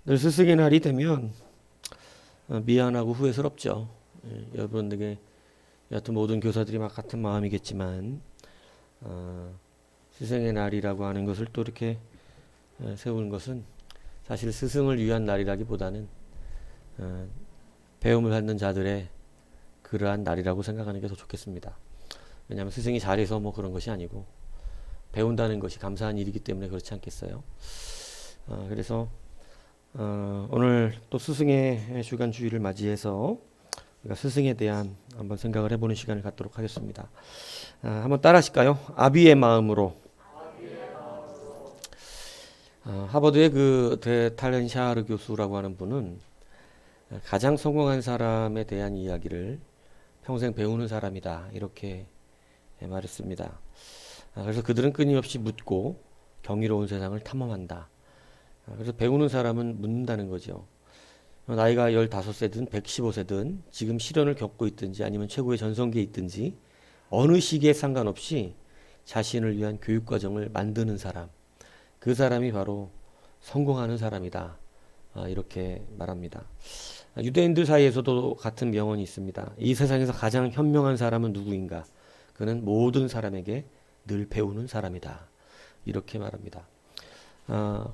늘 스승의 날이 되면 미안하고 후회스럽죠. 여러분에게 여하튼 모든 교사들이 막 같은 마음이겠지만 스승의 날이라고 하는 것을 또 이렇게 세우는 것은 사실 스승을 위한 날이라기보다는 배움을 받는 자들의 그러한 날이라고 생각하는 게 더 좋겠습니다. 왜냐하면 스승이 잘해서 뭐 그런 것이 아니고 배운다는 것이 감사한 일이기 때문에 그렇지 않겠어요? 그래서 오늘 또 스승의 주간 주일을 맞이해서 우리가 스승에 대한 한번 생각을 해보는 시간을 갖도록 하겠습니다. 한번 따라 하실까요? 아비의 마음으로. 하버드의 그 데탈렌 샤르 교수라고 하는 분은 가장 성공한 사람에 대한 이야기를 평생 배우는 사람이다 이렇게 말했습니다. 그래서 그들은 끊임없이 묻고 경이로운 세상을 탐험한다. 그래서 배우는 사람은 묻는다는 거죠. 나이가 15세든 115세든 지금 시련을 겪고 있든지 아니면 최고의 전성기에 있든지 어느 시기에 상관없이 자신을 위한 교육과정을 만드는 사람, 그 사람이 바로 성공하는 사람이다. 이렇게 말합니다. 유대인들 사이에서도 같은 명언이 있습니다. 이 세상에서 가장 현명한 사람은 누구인가? 그는 모든 사람에게 늘 배우는 사람이다. 이렇게 말합니다.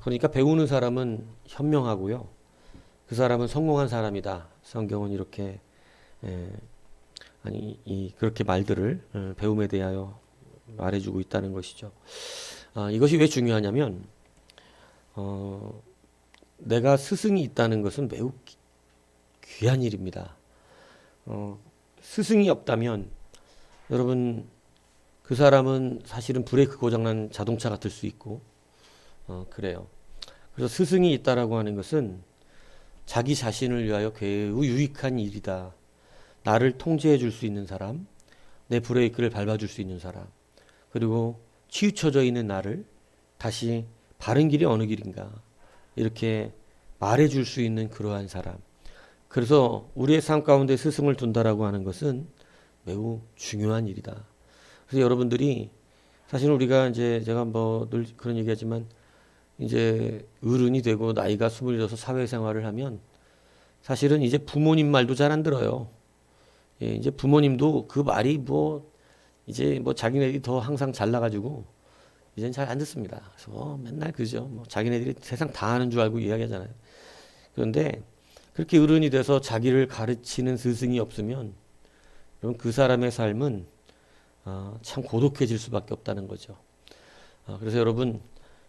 그러니까 배우는 사람은 현명하고요. 그 사람은 성공한 사람이다. 성경은 이렇게 그렇게 말들을 배움에 대하여 말해주고 있다는 것이죠. 이것이 왜 중요하냐면 내가 스승이 있다는 것은 매우 귀한 일입니다. 스승이 없다면 여러분 그 사람은 사실은 브레이크 고장난 자동차 같을 수 있고 그래요. 그래서 스승이 있다라고 하는 것은 자기 자신을 위하여 매우 유익한 일이다. 나를 통제해 줄 수 있는 사람, 내 브레이크를 밟아줄 수 있는 사람, 그리고 치우쳐져 있는 나를 다시 바른 길이 어느 길인가 이렇게 말해줄 수 있는 그러한 사람. 그래서 우리의 삶 가운데 스승을 둔다라고 하는 것은 매우 중요한 일이다. 그래서 여러분들이 사실 우리가 이제 제가 뭐 늘 그런 얘기하지만 이제 어른이 되고 나이가 26 사회생활을 하면 사실은 이제 부모님 말도 잘 안 들어요. 이제 부모님도 그 말이 뭐 이제 뭐 자기네들이 더 항상 잘나가지고 이제는 잘 안 듣습니다. 그래서 맨날 그죠. 뭐 자기네들이 세상 다 아는 줄 알고 이야기하잖아요. 그런데 그렇게 어른이 돼서 자기를 가르치는 스승이 없으면 그럼 그 사람의 삶은 참 고독해질 수밖에 없다는 거죠. 그래서 여러분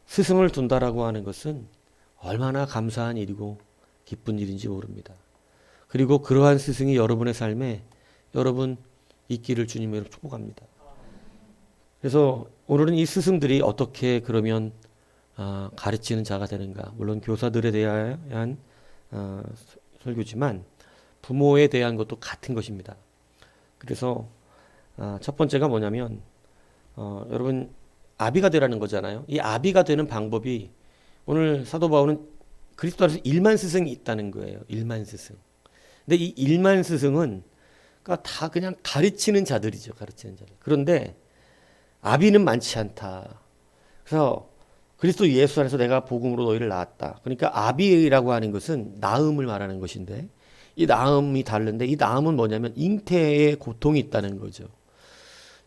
스승을 둔다라고 하는 것은 얼마나 감사한 일이고 기쁜 일인지 모릅니다. 그리고 그러한 스승이 여러분의 삶에 여러분 있기를 주님으로 축복합니다. 그래서 오늘은 이 스승들이 어떻게 그러면 가르치는 자가 되는가. 물론 교사들에 대한 설교지만 부모에 대한 것도 같은 것입니다. 그래서 첫 번째가 뭐냐면 여러분 아비가 되라는 거잖아요. 이 아비가 되는 방법이 오늘 사도 바울은 그리스도 안에서 1만 스승이 있다는 거예요. 1만 스승. 근데 이 1만 스승은 그러니까 다 그냥 가르치는 자들이죠. 가르치는 자들. 그런데 아비는 많지 않다. 그래서 그리스도 예수 안에서 내가 복음으로 너희를 낳았다. 그러니까 아비라고 하는 것은 낳음을 말하는 것인데 이 낳음이 다른데 이 낳음은 뭐냐면 잉태의 고통이 있다는 거죠.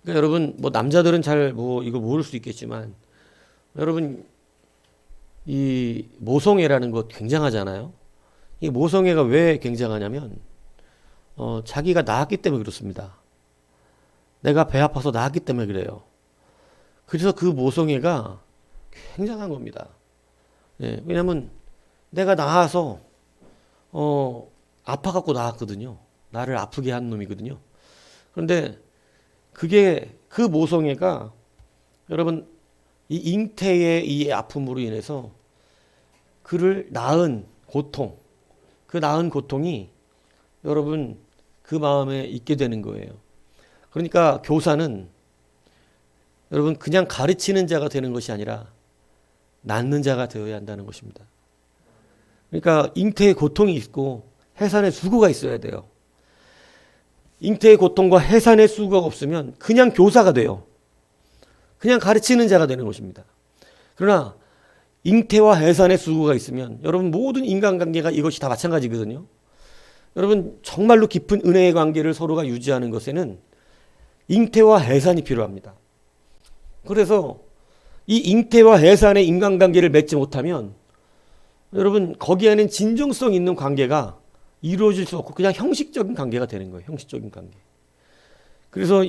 그러니까 여러분 뭐 남자들은 잘 뭐 이거 모를 수 있겠지만 여러분 이 모성애라는 것 굉장하잖아요. 이 모성애가 왜 굉장하냐면 자기가 낳았기 때문에 그렇습니다. 내가 배 아파서 낳았기 때문에 그래요. 그래서 그 모성애가 굉장한 겁니다. 왜냐하면 내가 낳아서 아파갖고 낳았거든요. 나를 아프게 한 놈이거든요. 그런데 그게 그 모성애가 여러분 이 잉태의 이 아픔으로 인해서 그를 낳은 고통, 그 낳은 고통이 여러분 그 마음에 있게 되는 거예요. 그러니까 교사는 여러분 그냥 가르치는 자가 되는 것이 아니라 낳는 자가 되어야 한다는 것입니다. 그러니까 잉태의 고통이 있고 해산의 수고가 있어야 돼요. 잉태의 고통과 해산의 수고가 없으면 그냥 교사가 돼요. 그냥 가르치는 자가 되는 것입니다. 그러나 잉태와 해산의 수고가 있으면 여러분 모든 인간관계가 이것이 다 마찬가지거든요. 여러분 정말로 깊은 은혜의 관계를 서로가 유지하는 것에는 잉태와 해산이 필요합니다. 그래서 이 잉태와 해산의 인간관계를 맺지 못하면 여러분 거기에는 진정성 있는 관계가 이루어질 수 없고 그냥 형식적인 관계가 되는 거예요. 형식적인 관계. 그래서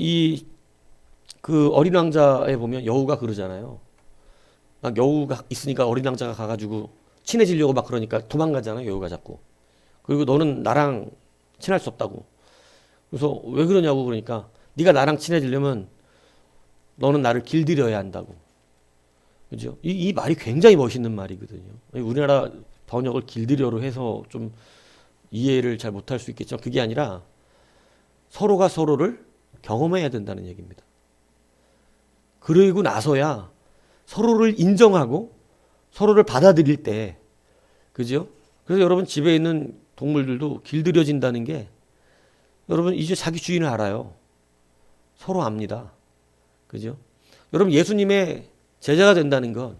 그 어린 왕자에 보면 여우가 그러잖아요. 막 여우가 있으니까 어린 왕자가 가가지고 친해지려고 막 그러니까 도망가잖아요. 여우가 자꾸. 그리고 너는 나랑 친할 수 없다고. 그래서 왜 그러냐고 그러니까 네가 나랑 친해지려면 너는 나를 길들여야 한다고. 그죠? 이 말이 굉장히 멋있는 말이거든요. 우리나라 번역을 길들여로 해서 좀 이해를 잘 못할 수 있겠지만 그게 아니라 서로가 서로를 경험해야 된다는 얘기입니다. 그러고 나서야 서로를 인정하고 서로를 받아들일 때, 그죠? 그래서 여러분 집에 있는 동물들도 길들여진다는 게 여러분 이제 자기 주인을 알아요. 서로 압니다. 그죠? 여러분 예수님의 제자가 된다는 건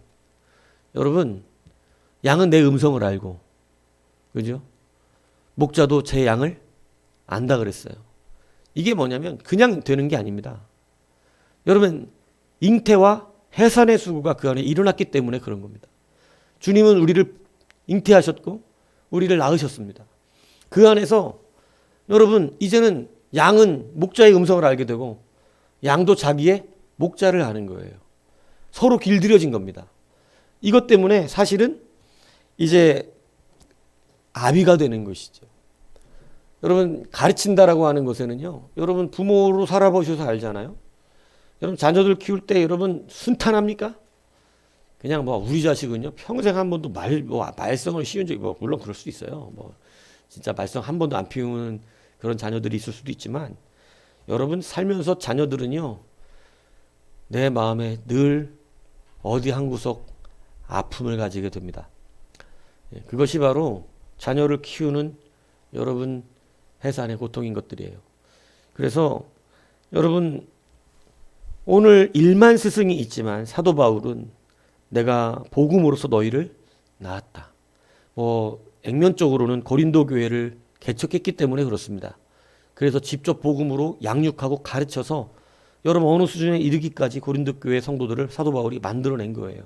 여러분 양은 내 음성을 알고, 그죠? 목자도 제 양을 안다 그랬어요. 이게 뭐냐면 그냥 되는 게 아닙니다. 여러분 잉태와 해산의 수고가 그 안에 일어났기 때문에 그런 겁니다. 주님은 우리를 잉태하셨고 우리를 낳으셨습니다. 그 안에서 여러분 이제는 양은 목자의 음성을 알게 되고 양도 자기의 목자를 아는 거예요. 서로 길들여진 겁니다. 이것 때문에 사실은 이제 아비가 되는 것이죠. 여러분 가르친다라고 하는 것에는요. 여러분 부모로 살아보셔서 알잖아요. 여러분 자녀들 키울 때 여러분 순탄합니까? 그냥 뭐 우리 자식은요 평생 한 번도 말썽을 씌운 적이 물론 그럴 수 있어요. 진짜 말썽 한 번도 안 피우는 그런 자녀들이 있을 수도 있지만 여러분 살면서 자녀들은요 내 마음에 늘 어디 한 구석 아픔을 가지게 됩니다. 그것이 바로 자녀를 키우는 여러분 해산의 고통인 것들이에요. 그래서 여러분 오늘 1만 스승이 있지만 사도 바울은 내가 복음으로써 너희를 낳았다. 액면적으로는 고린도 교회를 개척했기 때문에 그렇습니다. 그래서 직접 복음으로 양육하고 가르쳐서 여러분 어느 수준에 이르기까지 고린도 교회 성도들을 사도 바울이 만들어낸 거예요.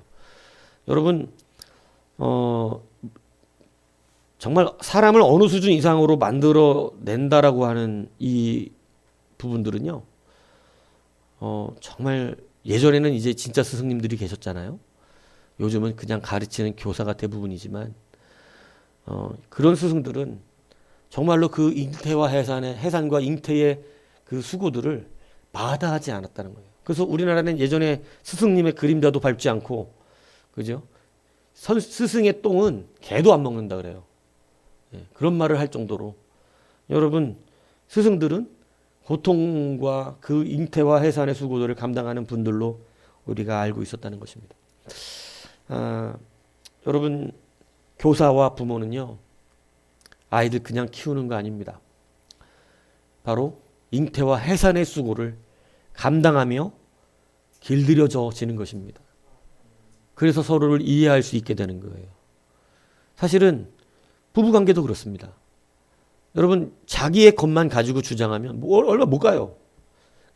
여러분 정말 사람을 어느 수준 이상으로 만들어낸다라고 하는 이 부분들은요. 정말 예전에는 이제 진짜 스승님들이 계셨잖아요. 요즘은 그냥 가르치는 교사가 대부분이지만 그런 스승들은 정말로 그 잉태와 해산과 잉태의 그 수고들을 마다하지 않았다는 거예요. 그래서 우리나라는 예전에 스승님의 그림자도 밟지 않고, 그죠? 스승의 똥은 개도 안 먹는다 그래요. 그런 말을 할 정도로 여러분 스승들은 고통과 그 잉태와 해산의 수고들을 감당하는 분들로 우리가 알고 있었다는 것입니다. 여러분 교사와 부모는요 아이들 그냥 키우는 거 아닙니다. 바로 잉태와 해산의 수고를 감당하며 길들여지는 것입니다. 그래서 서로를 이해할 수 있게 되는 거예요. 사실은 부부관계도 그렇습니다. 여러분 자기의 것만 가지고 주장하면 얼마 못 가요.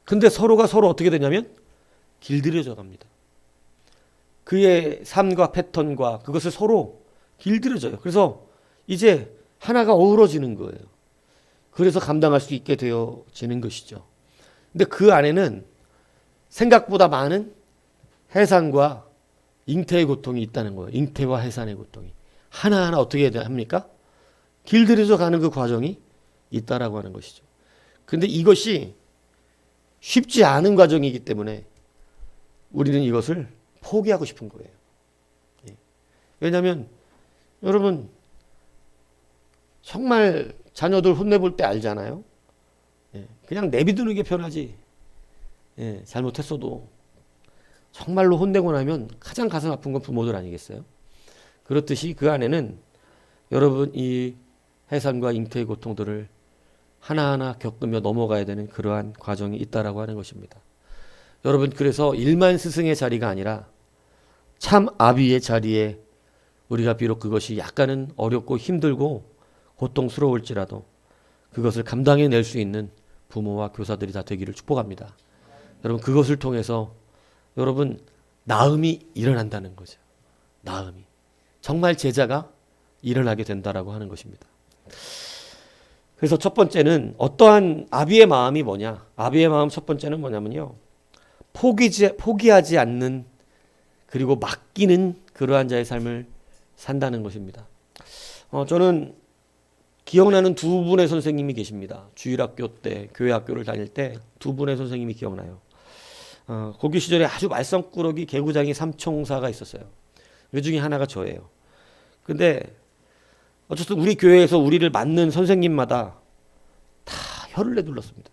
근데 서로가 서로 어떻게 되냐면 길들여져 갑니다. 그의 삶과 패턴과 그것을 서로 길들여져요. 그래서 이제 하나가 어우러지는 거예요. 그래서 감당할 수 있게 되어지는 것이죠. 근데 그 안에는 생각보다 많은 해산과 잉태의 고통이 있다는 거예요. 잉태와 해산의 고통이. 하나하나 어떻게 해야 합니까? 길들여져 가는 그 과정이 있다라고 하는 것이죠. 근데 이것이 쉽지 않은 과정이기 때문에 우리는 이것을 포기하고 싶은 거예요. 왜냐하면 여러분 정말 자녀들 혼내볼 때 알잖아요. 그냥 내비두는 게 편하지. 잘못했어도 정말로 혼내고 나면 가장 가슴 아픈 건 부모들 아니겠어요? 그렇듯이 그 안에는 여러분 이 해산과 잉태의 고통들을 하나하나 겪으며 넘어가야 되는 그러한 과정이 있다라고 하는 것입니다. 여러분 그래서 일만 스승의 자리가 아니라 참 아비의 자리에 우리가 비록 그것이 약간은 어렵고 힘들고 고통스러울지라도 그것을 감당해낼 수 있는 부모와 교사들이 다 되기를 축복합니다. 여러분 그것을 통해서 여러분 나음이 일어난다는 거죠. 나음이. 정말 제자가 일어나게 된다라고 하는 것입니다. 그래서 첫 번째는 어떠한 아비의 마음이 뭐냐? 아비의 마음 첫 번째는 뭐냐면요. 포기하지 않는 그리고 맡기는 그러한 자의 삶을 산다는 것입니다. 저는 기억나는 두 분의 선생님이 계십니다. 주일학교 때, 교회 학교를 다닐 때 두 분의 선생님이 기억나요. 고교 시절에 아주 말썽꾸러기 개구장이 삼총사가 있었어요. 그 중에 하나가 저예요. 근데 어쨌든 우리 교회에서 우리를 맡는 선생님마다 다 혀를 내둘렀습니다.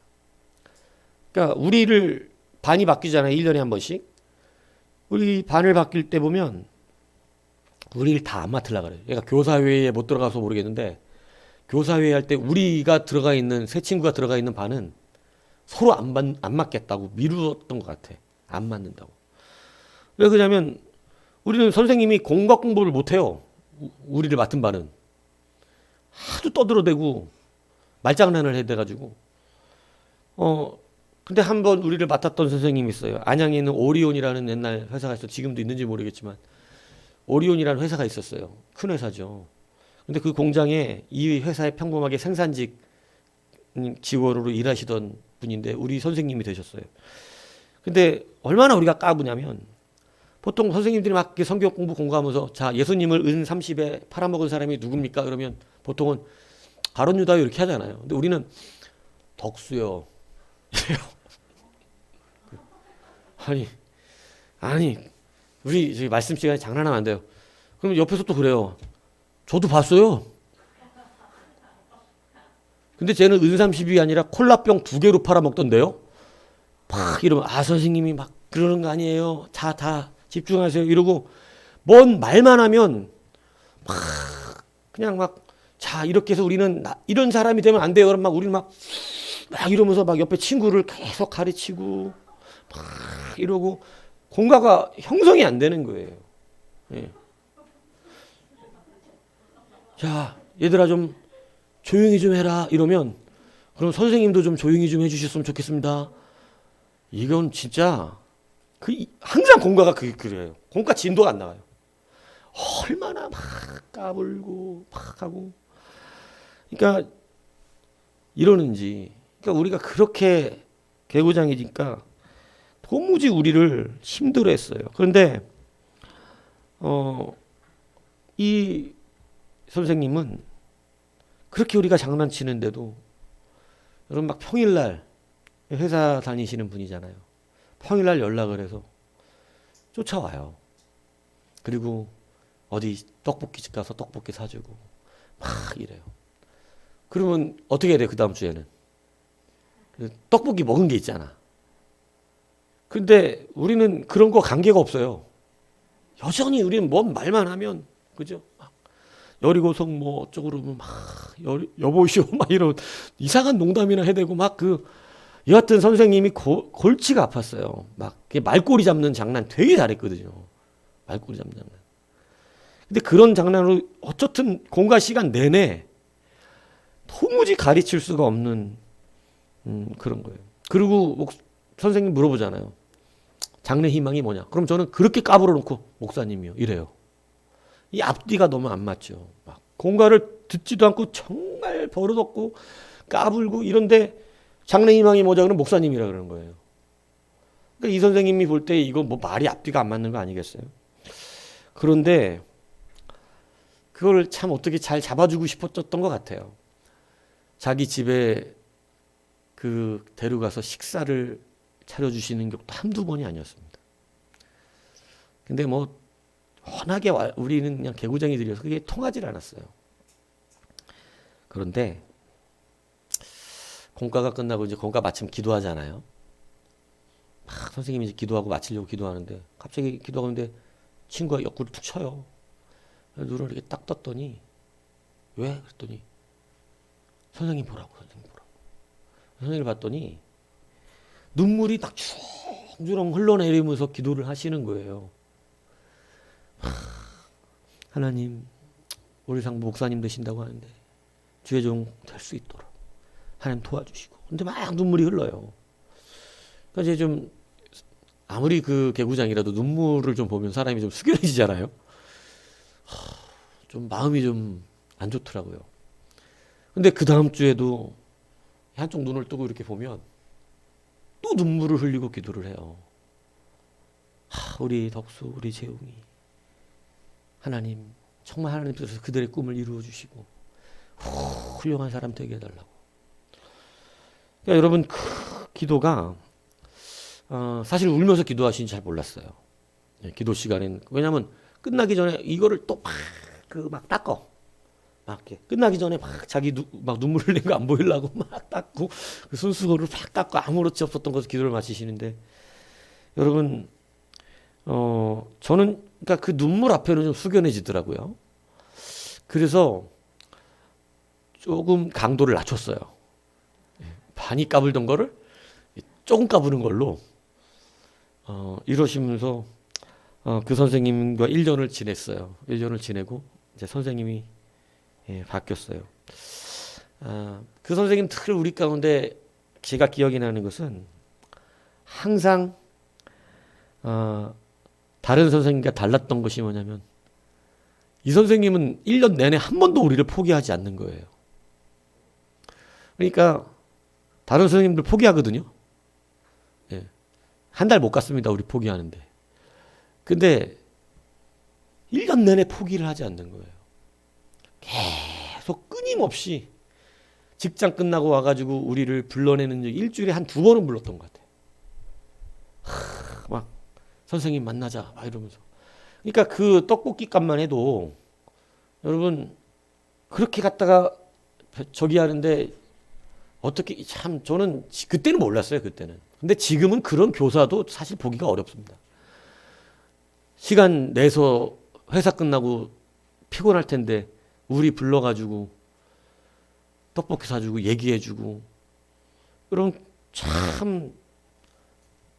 그러니까 우리를 반이 바뀌잖아요. 1년에 한 번씩. 우리 반을 바뀔 때 보면 우리를 다 안 맡으려고 그래요. 그러니까 교사회의에 못 들어가서 모르겠는데 교사회의 할 때 우리가 들어가 있는 새 친구가 들어가 있는 반은 서로 안 맡겠다고 미루었던 것 같아. 안 맡는다고. 왜 그러냐면 우리는 선생님이 공과 공부를 못해요. 우리를 맡은 반은. 하도 떠들어대고 말장난을 해대가지고 근데 한번 우리를 맡았던 선생님이 있어요. 안양에 있는 오리온이라는 옛날 회사가 있어. 지금도 있는지 모르겠지만 오리온이라는 회사가 있었어요. 큰 회사죠. 근데 그 공장에 이 회사에 평범하게 생산직 직원으로 일하시던 분인데 우리 선생님이 되셨어요. 근데 얼마나 우리가 까부냐면 보통 선생님들이 막 성경 공부 공부하면서 자 예수님을 은 30에 팔아먹은 사람이 누굽니까? 그러면 보통은 가룟 유다요 이렇게 하잖아요. 근데 우리는 덕수요 이래요. 아니 우리 저기 말씀 시간에 장난하면 안 돼요. 그럼 옆에서 또 그래요. 저도 봤어요. 근데 쟤는 은 30이 아니라 콜라병 2개로 팔아먹던데요. 막 이러면 선생님이 막 그러는 거 아니에요. 다 집중하세요. 이러고 뭔 말만 하면 막 그냥 막 자 이렇게 해서 우리는 이런 사람이 되면 안 돼요. 그럼 막 우리는 막 이러면서 막 옆에 친구를 계속 가르치고 막 이러고 공과가 형성이 안 되는 거예요. 예. 자 얘들아 좀 조용히 좀 해라 이러면 그럼 선생님도 좀 조용히 좀 해주셨으면 좋겠습니다. 이건 진짜 항상 공과가 그래요. 공과 진도가 안 나와요. 얼마나 막 까불고 막 하고 그러니까 이러는지 그러니까 우리가 그렇게 개구장이니까 도무지 우리를 힘들어했어요. 그런데 이 선생님은 그렇게 우리가 장난치는데도 여러분 막 평일날 회사 다니시는 분이잖아요. 평일날 연락을 해서 쫓아와요. 그리고 어디 떡볶이집 가서 떡볶이 사주고 막 이래요. 그러면 어떻게 해야 돼요? 그 다음 주에는 떡볶이 먹은 게 있잖아. 근데 우리는 그런 거 관계가 없어요. 여전히 우리는 뭔 말만 하면 그죠? 여리고성 뭐 어쩌고 막 여보시오 막 이런 이상한 농담이나 해대고 막 여하튼 선생님이 골치가 아팠어요. 막 말꼬리 잡는 장난 되게 잘했거든요. 말꼬리 잡는 장난. 근데 그런 장난으로 어쨌든 공과 시간 내내 도무지 가르칠 수가 없는 그런 거예요. 그리고 선생님 물어보잖아요. 장래 희망이 뭐냐? 그럼 저는 그렇게 까불어 놓고 목사님이요 이래요. 이 앞뒤가 너무 안 맞죠. 막 공과를 듣지도 않고 정말 버릇없고 까불고 이런데 장래 희망이 뭐냐 그러면 목사님이라 그러는 거예요. 그러니까 이 선생님이 볼 때 이거 뭐 말이 앞뒤가 안 맞는 거 아니겠어요? 그런데 그걸 참 어떻게 잘 잡아주고 싶었던 것 같아요. 자기 집에 데려가서 식사를 차려주시는 것도 한두 번이 아니었습니다. 근데 뭐 워낙에 우리는 그냥 개구쟁이들이어서 그게 통하질 않았어요. 그런데 공과가 끝나고 이제 공과 마침 기도하잖아요. 막 선생님이 이제 기도하고 마치려고 기도하는데 갑자기 기도하는데 친구가 옆구리 툭 쳐요. 눈을 이렇게 딱 떴더니 왜? 그랬더니 선생님 보라고. 선생님을 봤더니 눈물이 딱 주렁주렁 흘러내리면서 기도를 하시는 거예요. 하나님, 우리 상부 목사님 되신다고 하는데 주의 종 될 수 있도록 하나님 도와주시고. 근데 막 눈물이 흘러요. 그러니까 이제 좀 아무리 그 개구장이라도 눈물을 좀 보면 사람이 좀 숙연해지잖아요. 좀 마음이 좀 안 좋더라고요. 근데 그 다음 주에도 한쪽 눈을 뜨고 이렇게 보면 또 눈물을 흘리고 기도를 해요. 우리 덕수, 우리 재웅이 하나님, 정말 하나님께서 그들의 꿈을 이루어 주시고 훌륭한 사람 되게 해달라고. 그러니까 여러분, 그 기도가 사실 울면서 기도하시는지 잘 몰랐어요. 기도 시간엔. 왜냐하면 끝나기 전에 이거를 또 막 닦어. 막 이렇게 끝나기 전에 막 자기 막 눈물 흘린 거 안 보이려고 막 닦고 그 손수건을 막 닦고 아무렇지 없었던 것을 기도를 마치시는데, 여러분, 저는 그러니까 그 눈물 앞에는 좀 숙연해지더라고요. 그래서 조금 강도를 낮췄어요. 많이 까불던 거를 조금 까부는 걸로 이러시면서 그 선생님과 1년을 지냈어요. 1년을 지내고 이제 선생님이 바뀌었어요. 그 선생님 특히 우리 가운데 제가 기억이 나는 것은 항상 다른 선생님과 달랐던 것이 뭐냐면, 이 선생님은 1년 내내 한 번도 우리를 포기하지 않는 거예요. 그러니까 다른 선생님들 포기하거든요. 한 달 못 갔습니다, 우리 포기하는데. 근데 1년 내내 포기를 하지 않는 거예요. 계속 끊임없이 직장 끝나고 와가지고 우리를 불러내는 적 일주일에 한 2번은 불렀던 것 같아요. 막 선생님 만나자 막 이러면서. 그러니까 그 떡볶이 값만 해도 여러분 그렇게 갔다가 저기 하는데, 어떻게 참 저는 그때는 몰랐어요, 그때는. 근데 지금은 그런 교사도 사실 보기가 어렵습니다. 시간 내서 회사 끝나고 피곤할 텐데 우리 불러가지고 떡볶이 사주고 얘기해주고, 그럼 참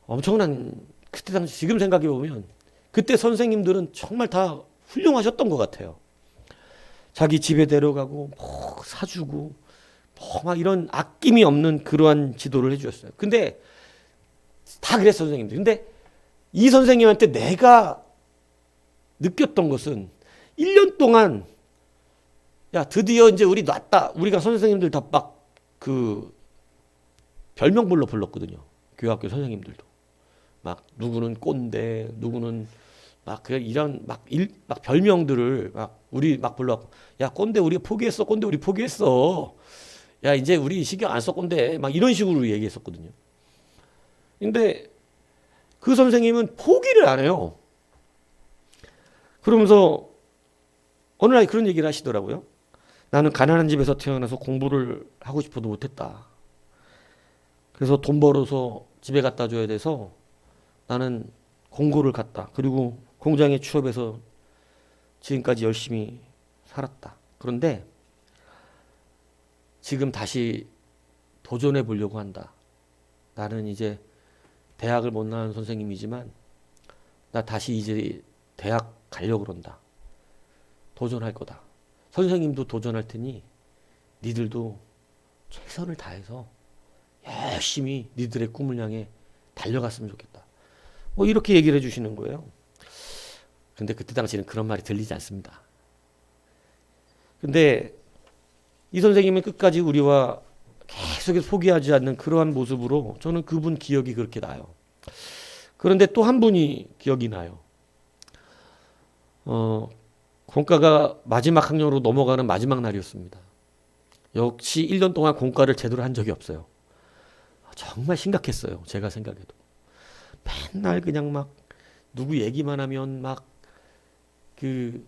엄청난, 그때 당시 지금 생각해 보면 그때 선생님들은 정말 다 훌륭하셨던 것 같아요. 자기 집에 데려가고 뭐 사주고 막 이런 아낌이 없는 그러한 지도를 해주셨어요. 근데 다 그랬어, 선생님들. 근데 이 선생님한테 내가 느꼈던 것은 1년 동안, 야, 드디어 이제 우리 놨다. 우리가 선생님들 다 막 그 별명별로 불렀거든요. 교학교 선생님들도. 막 누구는 꼰대, 누구는 막 그냥 이런 막 별명들을 막 우리 막 불러갖고, 야, 꼰대 우리 포기했어. 꼰대 우리 포기했어. 야, 이제 우리 신경 안 써, 꼰대. 막 이런 식으로 얘기했었거든요. 근데 그 선생님은 포기를 안 해요. 그러면서 어느 날 그런 얘기를 하시더라고요. 나는 가난한 집에서 태어나서 공부를 하고 싶어도 못했다. 그래서 돈 벌어서 집에 갖다 줘야 돼서 나는 공고를 갔다. 그리고 공장에 취업해서 지금까지 열심히 살았다. 그런데 지금 다시 도전해 보려고 한다. 나는 이제 대학을 못 나온 선생님이지만 나 다시 이제 대학 가려고 그런다. 도전할 거다. 선생님도 도전할 테니 니들도 최선을 다해서 열심히 니들의 꿈을 향해 달려갔으면 좋겠다. 뭐 이렇게 얘기를 해주시는 거예요. 근데 그때 당시에는 그런 말이 들리지 않습니다. 근데 이 선생님은 끝까지 우리와 계속해서 포기하지 않는 그러한 모습으로 저는 그분 기억이 그렇게 나요. 그런데 또 한 분이 기억이 나요. 공과가 마지막 학년으로 넘어가는 마지막 날이었습니다. 역시 1년 동안 공과를 제대로 한 적이 없어요. 정말 심각했어요, 제가 생각해도. 맨날 그냥 막 누구 얘기만 하면 막 그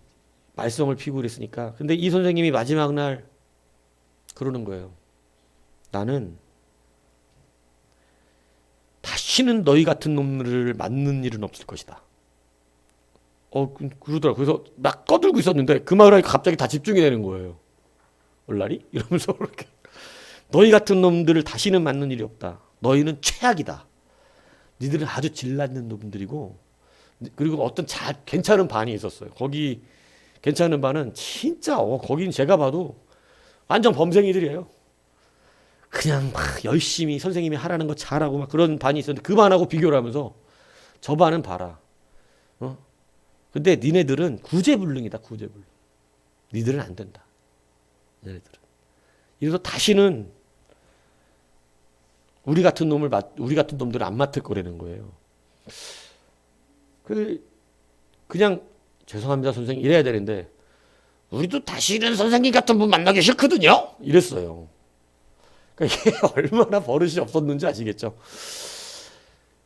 말썽을 피우고 그랬으니까. 근데 이 선생님이 마지막 날 그러는 거예요. 나는 다시는 너희 같은 놈들을 맞는 일은 없을 것이다. 그러더라고요. 그래서 막 꺼들고 있었는데 그 말을 하니까 갑자기 다 집중이 되는 거예요. 얼라리? 이러면서 그렇게. 너희 같은 놈들을 다시는 맞는 일이 없다. 너희는 최악이다. 니들은 아주 질나는 놈들이고, 그리고 어떤 괜찮은 반이 있었어요. 거기 괜찮은 반은 진짜 거긴 제가 봐도 완전 범생이들이에요. 그냥 막 열심히 선생님이 하라는 거 잘하고 막 그런 반이 있었는데 그 반하고 비교를 하면서 저 반은 봐라. 근데 니네들은 구제불능이다. 구제불능. 니들은 안 된다. 얘네들은. 이래서 다시는 우리 같은 놈들을 안 맡을 거라는 거예요. 그냥 죄송합니다 선생님 이래야 되는데 우리도 다시는 선생님 같은 분 만나기 싫거든요. 이랬어요. 그러니까 이게 얼마나 버릇이 없었는지 아시겠죠?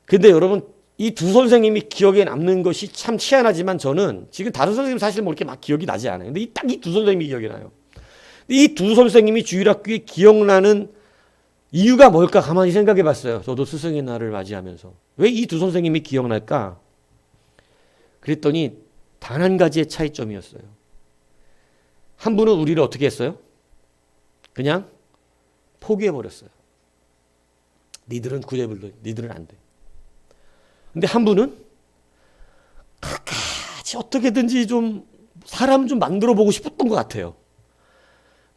근데 여러분 이 두 선생님이 기억에 남는 것이 참 희한하지만 저는 지금 다른 선생님 사실 뭐 이렇게 막 기억이 나지 않아요. 근데 딱 이 두 선생님이 기억이 나요. 이 두 선생님이 주일학교에 기억나는 이유가 뭘까 가만히 생각해 봤어요. 저도 스승의 날을 맞이하면서. 왜 이 두 선생님이 기억날까? 그랬더니 단 한 가지의 차이점이었어요. 한 분은 우리를 어떻게 했어요? 그냥 포기해버렸어요. 니들은 구제불능, 니들은 안 돼. 근데 한 분은 끝까지 어떻게든지 좀 사람 좀 만들어 보고 싶었던 것 같아요.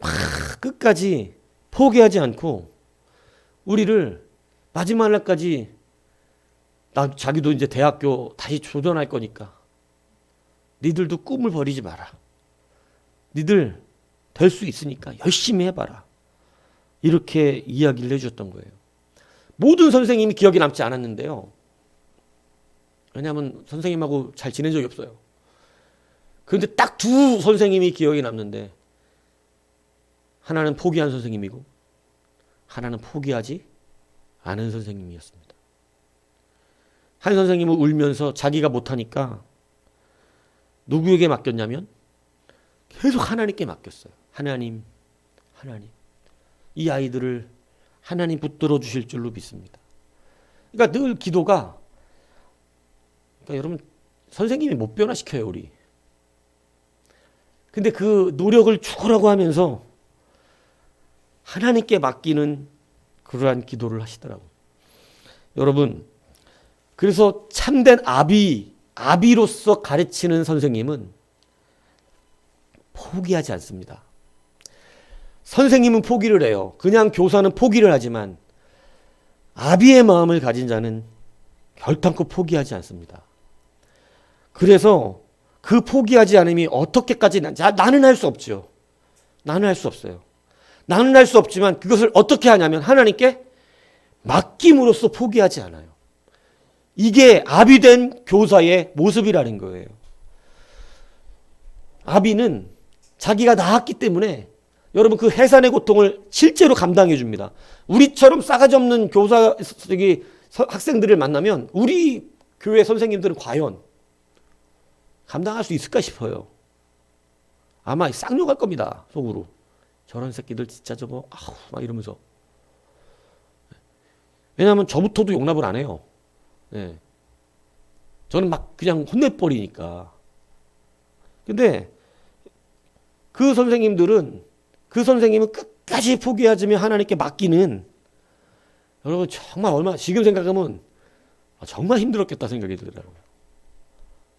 막 끝까지 포기하지 않고 우리를 마지막 날까지 자기도 이제 대학교 다시 도전할 거니까 니들도 꿈을 버리지 마라. 니들 될 수 있으니까 열심히 해봐라. 이렇게 이야기를 해주셨던 거예요. 모든 선생님이 기억에 남지 않았는데요. 왜냐하면 선생님하고 잘 지낸 적이 없어요. 그런데 딱 두 선생님이 기억에 남는데 하나는 포기한 선생님이고 하나는 포기하지 않은 선생님이었습니다. 한 선생님은 울면서 자기가 못하니까 누구에게 맡겼냐면 계속 하나님께 맡겼어요. 하나님 이 아이들을 하나님 붙들어 주실 줄로 믿습니다. 그러니까 늘 기도가 그러니까 여러분 선생님이 못 변화시켜요 우리. 근데 그 노력을 죽으라고 하면서 하나님께 맡기는 그러한 기도를 하시더라고요. 여러분 그래서 참된 아비로서 가르치는 선생님은 포기하지 않습니다. 선생님은 포기를 해요. 그냥 교사는 포기를 하지만 아비의 마음을 가진 자는 결단코 포기하지 않습니다. 그래서 그 포기하지 않음이 어떻게까지 나는 할 수 없죠. 나는 할 수 없어요. 나는 할 수 없지만 그것을 어떻게 하냐면 하나님께 맡김으로써 포기하지 않아요. 이게 아비된 교사의 모습이라는 거예요. 아비는 자기가 낳았기 때문에 여러분 그 해산의 고통을 실제로 감당해 줍니다. 우리처럼 싸가지 없는 학생들을 만나면 우리 교회 선생님들은 과연 감당할 수 있을까 싶어요. 아마 쌍욕할 겁니다. 속으로. 저런 새끼들 진짜 저거 아우 막 이러면서. 왜냐하면 저부터도 용납을 안 해요. 네. 저는 막 그냥 혼내버리니까. 근데 그 선생님은 끝까지 포기하지며 하나님께 맡기는 여러분 정말 지금 생각하면 정말 힘들었겠다 생각이 들더라고요.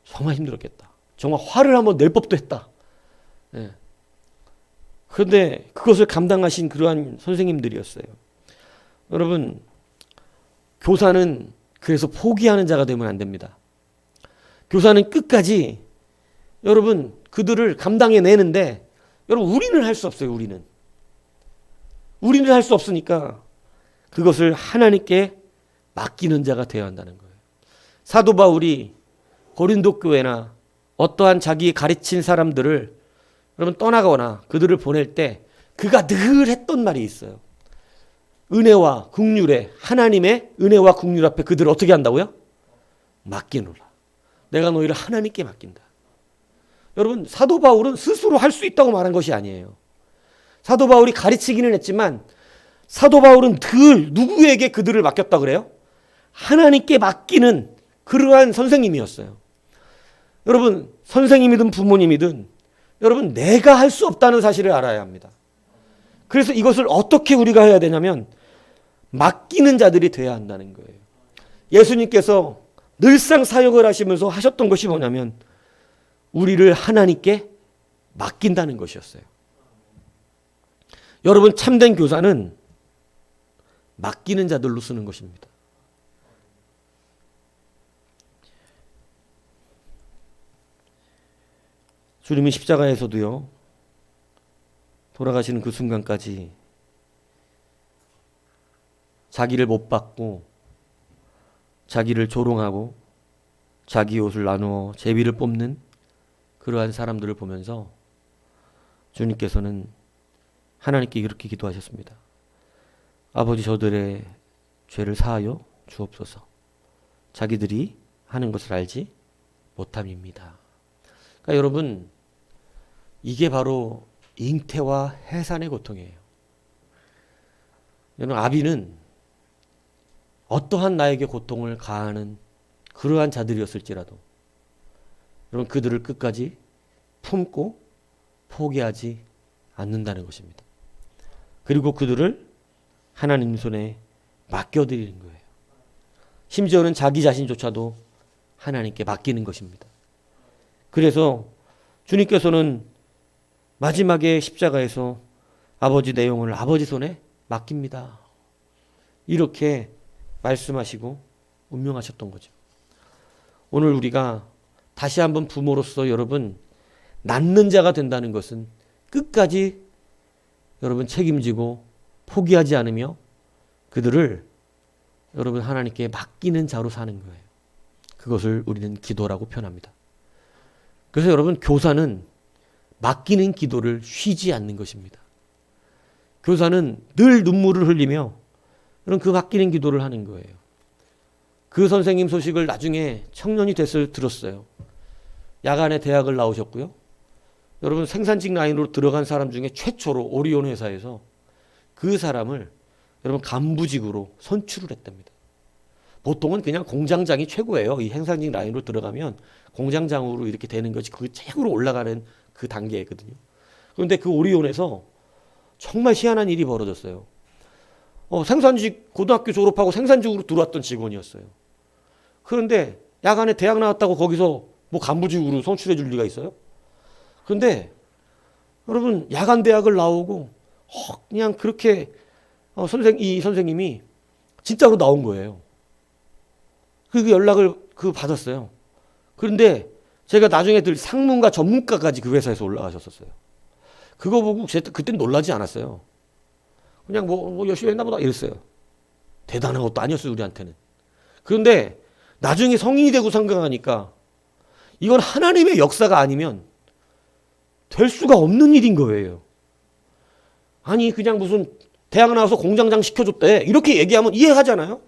정말 힘들었겠다. 정말 화를 한번 낼 법도 했다. 네. 그런데 그것을 감당하신 그러한 선생님들이었어요. 여러분 교사는 그래서 포기하는 자가 되면 안 됩니다. 교사는 끝까지 여러분 그들을 감당해내는데 여러분 우리는 할 수 없어요. 우리는 할 수 없으니까 그것을 하나님께 맡기는 자가 되어야 한다는 거예요. 사도 바울이 고린도 교회나 어떠한 자기 가르친 사람들을 여러분 떠나거나 그들을 보낼 때 그가 늘 했던 말이 있어요. 은혜와 긍휼에 하나님의 은혜와 긍휼 앞에 그들을 어떻게 한다고요? 맡기노라. 내가 너희를 하나님께 맡긴다. 여러분 사도 바울은 스스로 할 수 있다고 말한 것이 아니에요. 사도 바울이 가르치기는 했지만 사도 바울은 늘 누구에게 그들을 맡겼다 그래요? 하나님께 맡기는 그러한 선생님이었어요. 여러분 선생님이든 부모님이든 여러분 내가 할 수 없다는 사실을 알아야 합니다. 그래서 이것을 어떻게 우리가 해야 되냐면 맡기는 자들이 돼야 한다는 거예요. 예수님께서 늘상 사역을 하시면서 하셨던 것이 뭐냐면 우리를 하나님께 맡긴다는 것이었어요. 여러분, 참된 교사는 맡기는 자들로 쓰는 것입니다. 주님이 십자가에서도요, 돌아가시는 그 순간까지 자기를 못 받고 자기를 조롱하고 자기 옷을 나누어 제비를 뽑는 그러한 사람들을 보면서 주님께서는 하나님께 이렇게 기도하셨습니다. 아버지, 저들의 죄를 사하여 주옵소서. 자기들이 하는 것을 알지 못함입니다. 그러니까 여러분, 이게 바로 잉태와 해산의 고통이에요. 여러분, 아비는 어떠한 나에게 고통을 가하는 그러한 자들이었을지라도 여러분, 그들을 끝까지 품고 포기하지 않는다는 것입니다. 그리고 그들을 하나님 손에 맡겨드리는 거예요. 심지어는 자기 자신조차도 하나님께 맡기는 것입니다. 그래서 주님께서는 마지막에 십자가에서 아버지, 내 영혼을 아버지 손에 맡깁니다. 이렇게 말씀하시고 운명하셨던 거죠. 오늘 우리가 다시 한번 부모로서 여러분, 낳는 자가 된다는 것은 끝까지 여러분 책임지고 포기하지 않으며 그들을 여러분 하나님께 맡기는 자로 사는 거예요. 그것을 우리는 기도라고 표현합니다. 그래서 여러분, 교사는 맡기는 기도를 쉬지 않는 것입니다. 교사는 늘 눈물을 흘리며 여러분 그 맡기는 기도를 하는 거예요. 그 선생님 소식을 나중에 청년이 됐을 들었어요. 야간에 대학을 나오셨고요. 여러분, 생산직 라인으로 들어간 사람 중에 최초로 오리온 회사에서 그 사람을 여러분 간부직으로 선출을 했답니다. 보통은 그냥 공장장이 최고예요. 이 생산직 라인으로 들어가면 공장장으로 이렇게 되는 것이 그 최고로 올라가는 그 단계거든요. 그런데 그 오리온에서 정말 희한한 일이 벌어졌어요. 생산직 고등학교 졸업하고 생산직으로 들어왔던 직원이었어요. 그런데 야간에 대학 나왔다고 거기서 뭐 간부직으로 선출해 줄 리가 있어요? 그런데 여러분, 야간 대학을 나오고 그냥 그렇게 이 선생님이 진짜로 나온 거예요. 그 연락을 받았어요. 그런데 제가 나중에 들 상무과 전문가까지 그 회사에서 올라가셨었어요. 그거 보고 그때는 놀라지 않았어요. 그냥 뭐 열심히 했나 보다 이랬어요. 대단한 것도 아니었어요, 우리한테는. 그런데 나중에 성인이 되고 생각하니까 이건 하나님의 역사가 아니면 될 수가 없는 일인 거예요. 아니, 그냥 무슨 대학 나와서 공장장 시켜줬대 이렇게 얘기하면 이해하잖아요.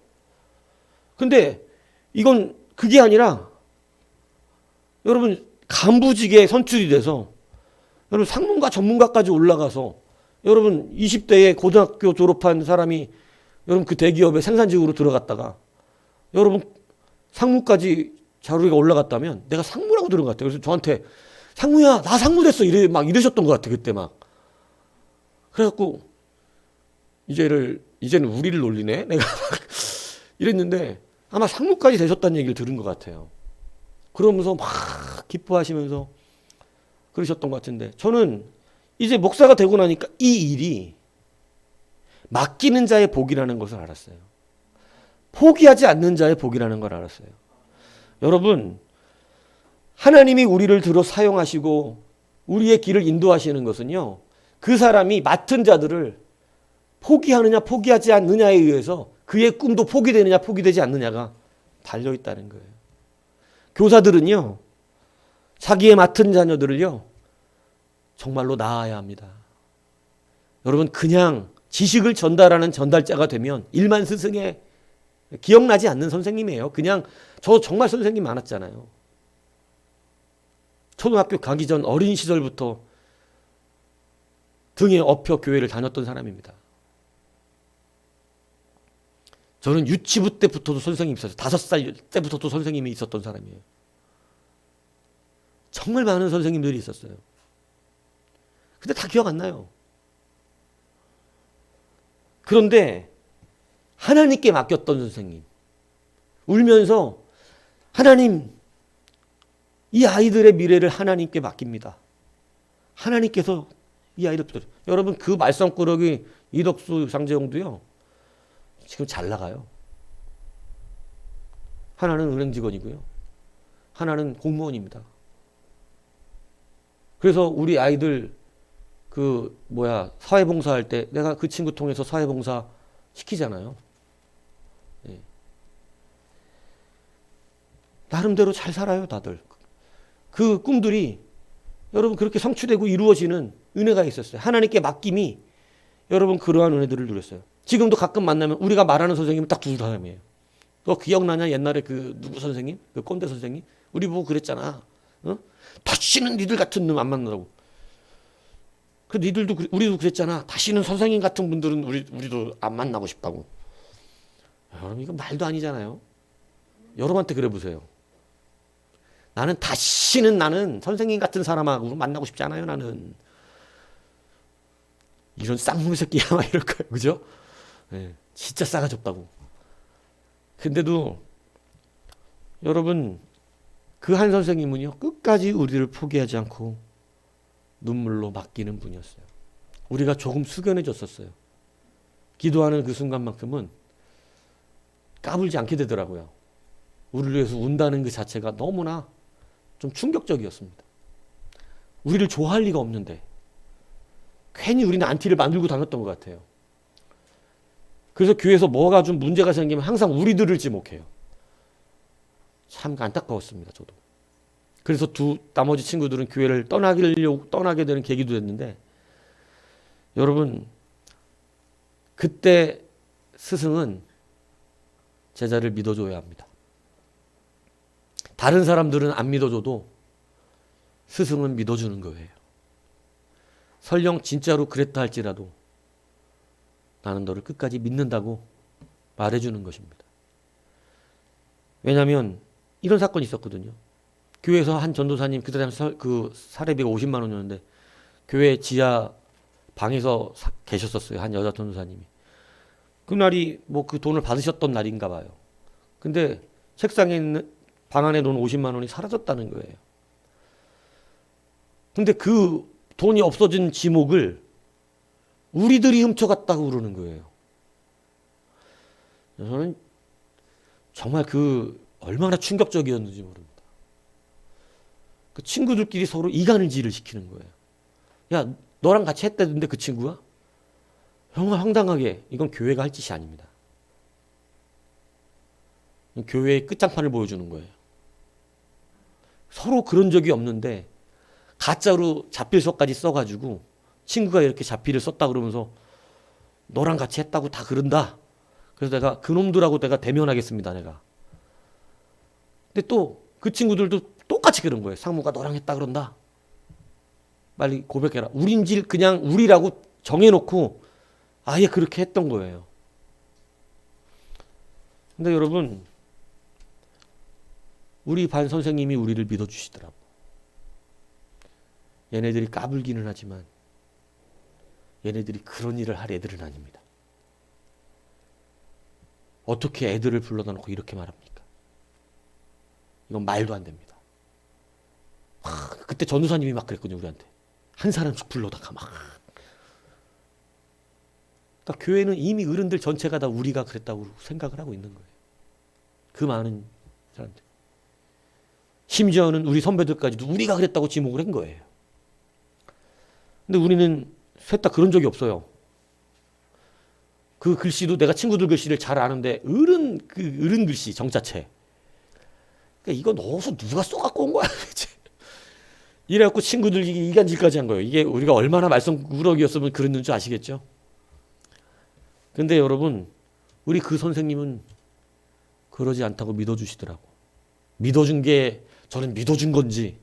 근데 이건 그게 아니라 여러분, 간부직에 선출이 돼서 여러분 상무과 전문가까지 올라가서 여러분 20대에 고등학교 졸업한 사람이 여러분 그 대기업에 생산직으로 들어갔다가 여러분 상무까지 자리가 올라갔다면 내가 상무라고 들은 것 같아요. 그래서 저한테 상무야, 나 상무 됐어 이러셨던 것 같아, 그때 막. 그래갖고 이제는 우리를 놀리네 내가 이랬는데 아마 상무까지 되셨다는 얘기를 들은 것 같아요. 그러면서 막 기뻐하시면서 그러셨던 것 같은데, 저는 이제 목사가 되고 나니까 이 일이 맡기는 자의 복이라는 것을 알았어요. 포기하지 않는 자의 복이라는 걸 알았어요. 여러분, 하나님이 우리를 들어 사용하시고 우리의 길을 인도하시는 것은요, 그 사람이 맡은 자들을 포기하느냐 포기하지 않느냐에 의해서 그의 꿈도 포기되느냐 포기되지 않느냐가 달려있다는 거예요. 교사들은요, 자기의 맡은 자녀들을요 정말로 낳아야 합니다. 여러분, 그냥 지식을 전달하는 전달자가 되면 일만 스승에 기억나지 않는 선생님이에요. 그냥 저 정말 선생님 많았잖아요. 초등학교 가기 전 어린 시절부터 등에 업혀 교회를 다녔던 사람입니다. 저는 유치부 때부터도 선생님이 있었어요. 5살 때부터도 선생님이 있었던 사람이에요. 정말 많은 선생님들이 있었어요. 근데 다 기억 안 나요. 그런데 하나님께 맡겼던 선생님, 울면서 하나님, 이 아이들의 미래를 하나님께 맡깁니다. 하나님께서 이 아이를 붙들어. 여러분 그 말썽꾸러기 이덕수 장재용도요. 지금 잘 나가요. 하나는 은행 직원이고요. 하나는 공무원입니다. 그래서 우리 아이들 사회봉사할 때 내가 그 친구 통해서 사회봉사 시키잖아요. 예. 나름대로 잘 살아요, 다들. 그 꿈들이 여러분 그렇게 성취되고 이루어지는 은혜가 있었어요. 하나님께 맡김이 여러분 그러한 은혜들을 누렸어요. 지금도 가끔 만나면 우리가 말하는 선생님은 딱 두 사람이에요. 너 기억나냐? 옛날에 그 누구 선생님? 그 꼰대 선생님? 우리 보고 그랬잖아. 어? 다시는 니들 같은 놈 안 만나라고. 그 니들도 우리도 그랬잖아. 다시는 선생님 같은 분들은 우리도 안 만나고 싶다고. 여러분 이거 말도 아니잖아요. 여러분한테 그래 보세요. 나는 선생님 같은 사람하고 만나고 싶지 않아요. 나는 이런 쌍놈 새끼야 막 이럴 거예요. 그죠? 네, 진짜 싸가지 없다고. 근데도 여러분 그 한 선생님은요 끝까지 우리를 포기하지 않고 눈물로 맡기는 분이었어요. 우리가 조금 숙연해졌었어요. 기도하는 그 순간만큼은 까불지 않게 되더라고요. 우리를 위해서 운다는 그 자체가 너무나 좀 충격적이었습니다. 우리를 좋아할 리가 없는데 괜히 우리는 안티를 만들고 다녔던 것 같아요. 그래서 교회에서 뭐가 좀 문제가 생기면 항상 우리들을 지목해요. 참 안타까웠습니다. 저도. 그래서 나머지 친구들은 교회를 떠나게 되는 계기도 됐는데 여러분 그때 스승은 제자를 믿어줘야 합니다. 다른 사람들은 안 믿어줘도 스승은 믿어주는 거예요. 설령 진짜로 그랬다 할지라도 나는 너를 끝까지 믿는다고 말해주는 것입니다. 왜냐하면 이런 사건이 있었거든요. 교회에서 한 전도사님 그때 당시 그 사례비가 50만 원이었는데 교회 지하 방에서 계셨었어요. 한 여자 전도사님이. 그날이 뭐 그 돈을 받으셨던 날인가 봐요. 근데 책상에 있는 방 안에 놓은 50만 원이 사라졌다는 거예요. 근데 그 돈이 없어진 지목을 우리들이 훔쳐갔다고 그러는 거예요. 저는 정말 얼마나 충격적이었는지 모릅니다. 그 친구들끼리 서로 이간질을 시키는 거예요. 야, 너랑 같이 했다던데 그 친구가? 정말 황당하게 이건 교회가 할 짓이 아닙니다. 교회의 끝장판을 보여주는 거예요. 서로 그런 적이 없는데 가짜로 자필서까지 써가지고 친구가 이렇게 자필을 썼다 그러면서 너랑 같이 했다고 다 그런다. 그래서 내가 그놈들하고 내가 대면하겠습니다. 내가. 근데 또 그 친구들도 똑같이 그런 거예요. 상무가 너랑 했다 그런다. 빨리 고백해라. 우린질 그냥 우리라고 정해놓고 아예 그렇게 했던 거예요. 근데 여러분 우리 반 선생님이 우리를 믿어주시더라고. 얘네들이 까불기는 하지만 얘네들이 그런 일을 할 애들은 아닙니다. 어떻게 애들을 불러다 놓고 이렇게 말합니까? 이건 말도 안 됩니다. 그때 전도사님이 막 그랬거든요. 우리한테. 한 사람씩 불러다가 막. 그러니까 교회는 이미 어른들 전체가 다 우리가 그랬다고 생각을 하고 있는 거예요. 그 많은 사람들. 심지어는 우리 선배들까지도 우리가 그랬다고 지목을 한 거예요. 근데 우리는 셋 다 그런 적이 없어요. 그 글씨도 내가 친구들 글씨를 잘 아는데 어른 글씨 정자체. 그러니까 이거 넣어서 누가 써갖고 온 거야 대체. 이래갖고 친구들이 이간질까지 한 거예요. 이게 우리가 얼마나 말썽꾸러기였으면 그랬는 줄 아시겠죠? 근데 여러분 우리 그 선생님은 그러지 않다고 믿어주시더라고. 믿어준 게 저는 믿어준 건지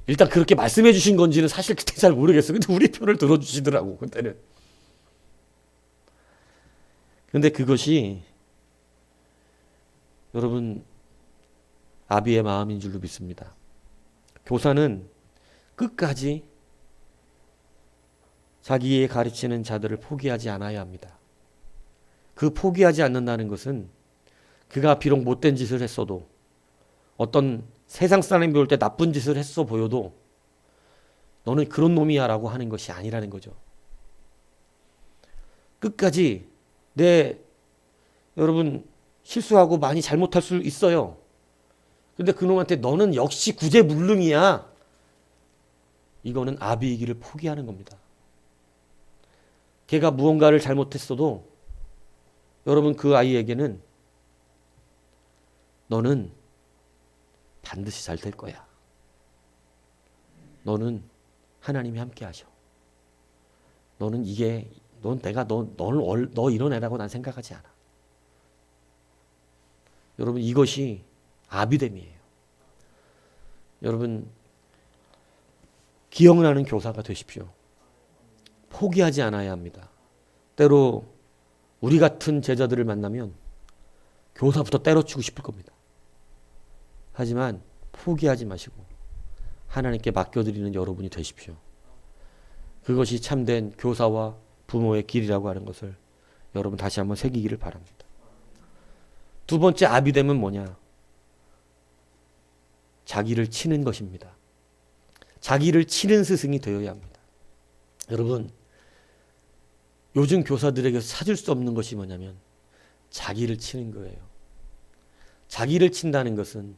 일단 그렇게 말씀해 주신 건지는 사실 그때 잘 모르겠어요. 근데 우리 편을 들어주시더라고 그때는. 근데 그것이 여러분 아비의 마음인 줄로 믿습니다. 교사는 끝까지 자기의 가르치는 자들을 포기하지 않아야 합니다. 그 포기하지 않는다는 것은 그가 비록 못된 짓을 했어도 어떤 세상 사람이 볼 때 나쁜 짓을 했어 보여도 너는 그런 놈이야 라고 하는 것이 아니라는 거죠. 끝까지 여러분 실수하고 많이 잘못할 수 있어요. 근데 그놈한테 너는 역시 구제불능이야. 이거는 아비이기를 포기하는 겁니다. 걔가 무언가를 잘못했어도 여러분 그 아이에게는 너는 반드시 잘 될 거야. 너는 하나님이 함께 하셔. 넌 내가 너 이런 애라고 난 생각하지 않아. 여러분 이것이 아비됨이에요. 여러분 기억나는 교사가 되십시오. 포기하지 않아야 합니다. 때로 우리 같은 제자들을 만나면 교사부터 때려치고 싶을 겁니다. 하지만 포기하지 마시고 하나님께 맡겨드리는 여러분이 되십시오. 그것이 참된 교사와 부모의 길이라고 하는 것을 여러분 다시 한번 새기기를 바랍니다. 두 번째 아비됨은 뭐냐? 자기를 치는 것입니다. 자기를 치는 스승이 되어야 합니다. 여러분 요즘 교사들에게 찾을 수 없는 것이 뭐냐면 자기를 치는 거예요. 자기를 친다는 것은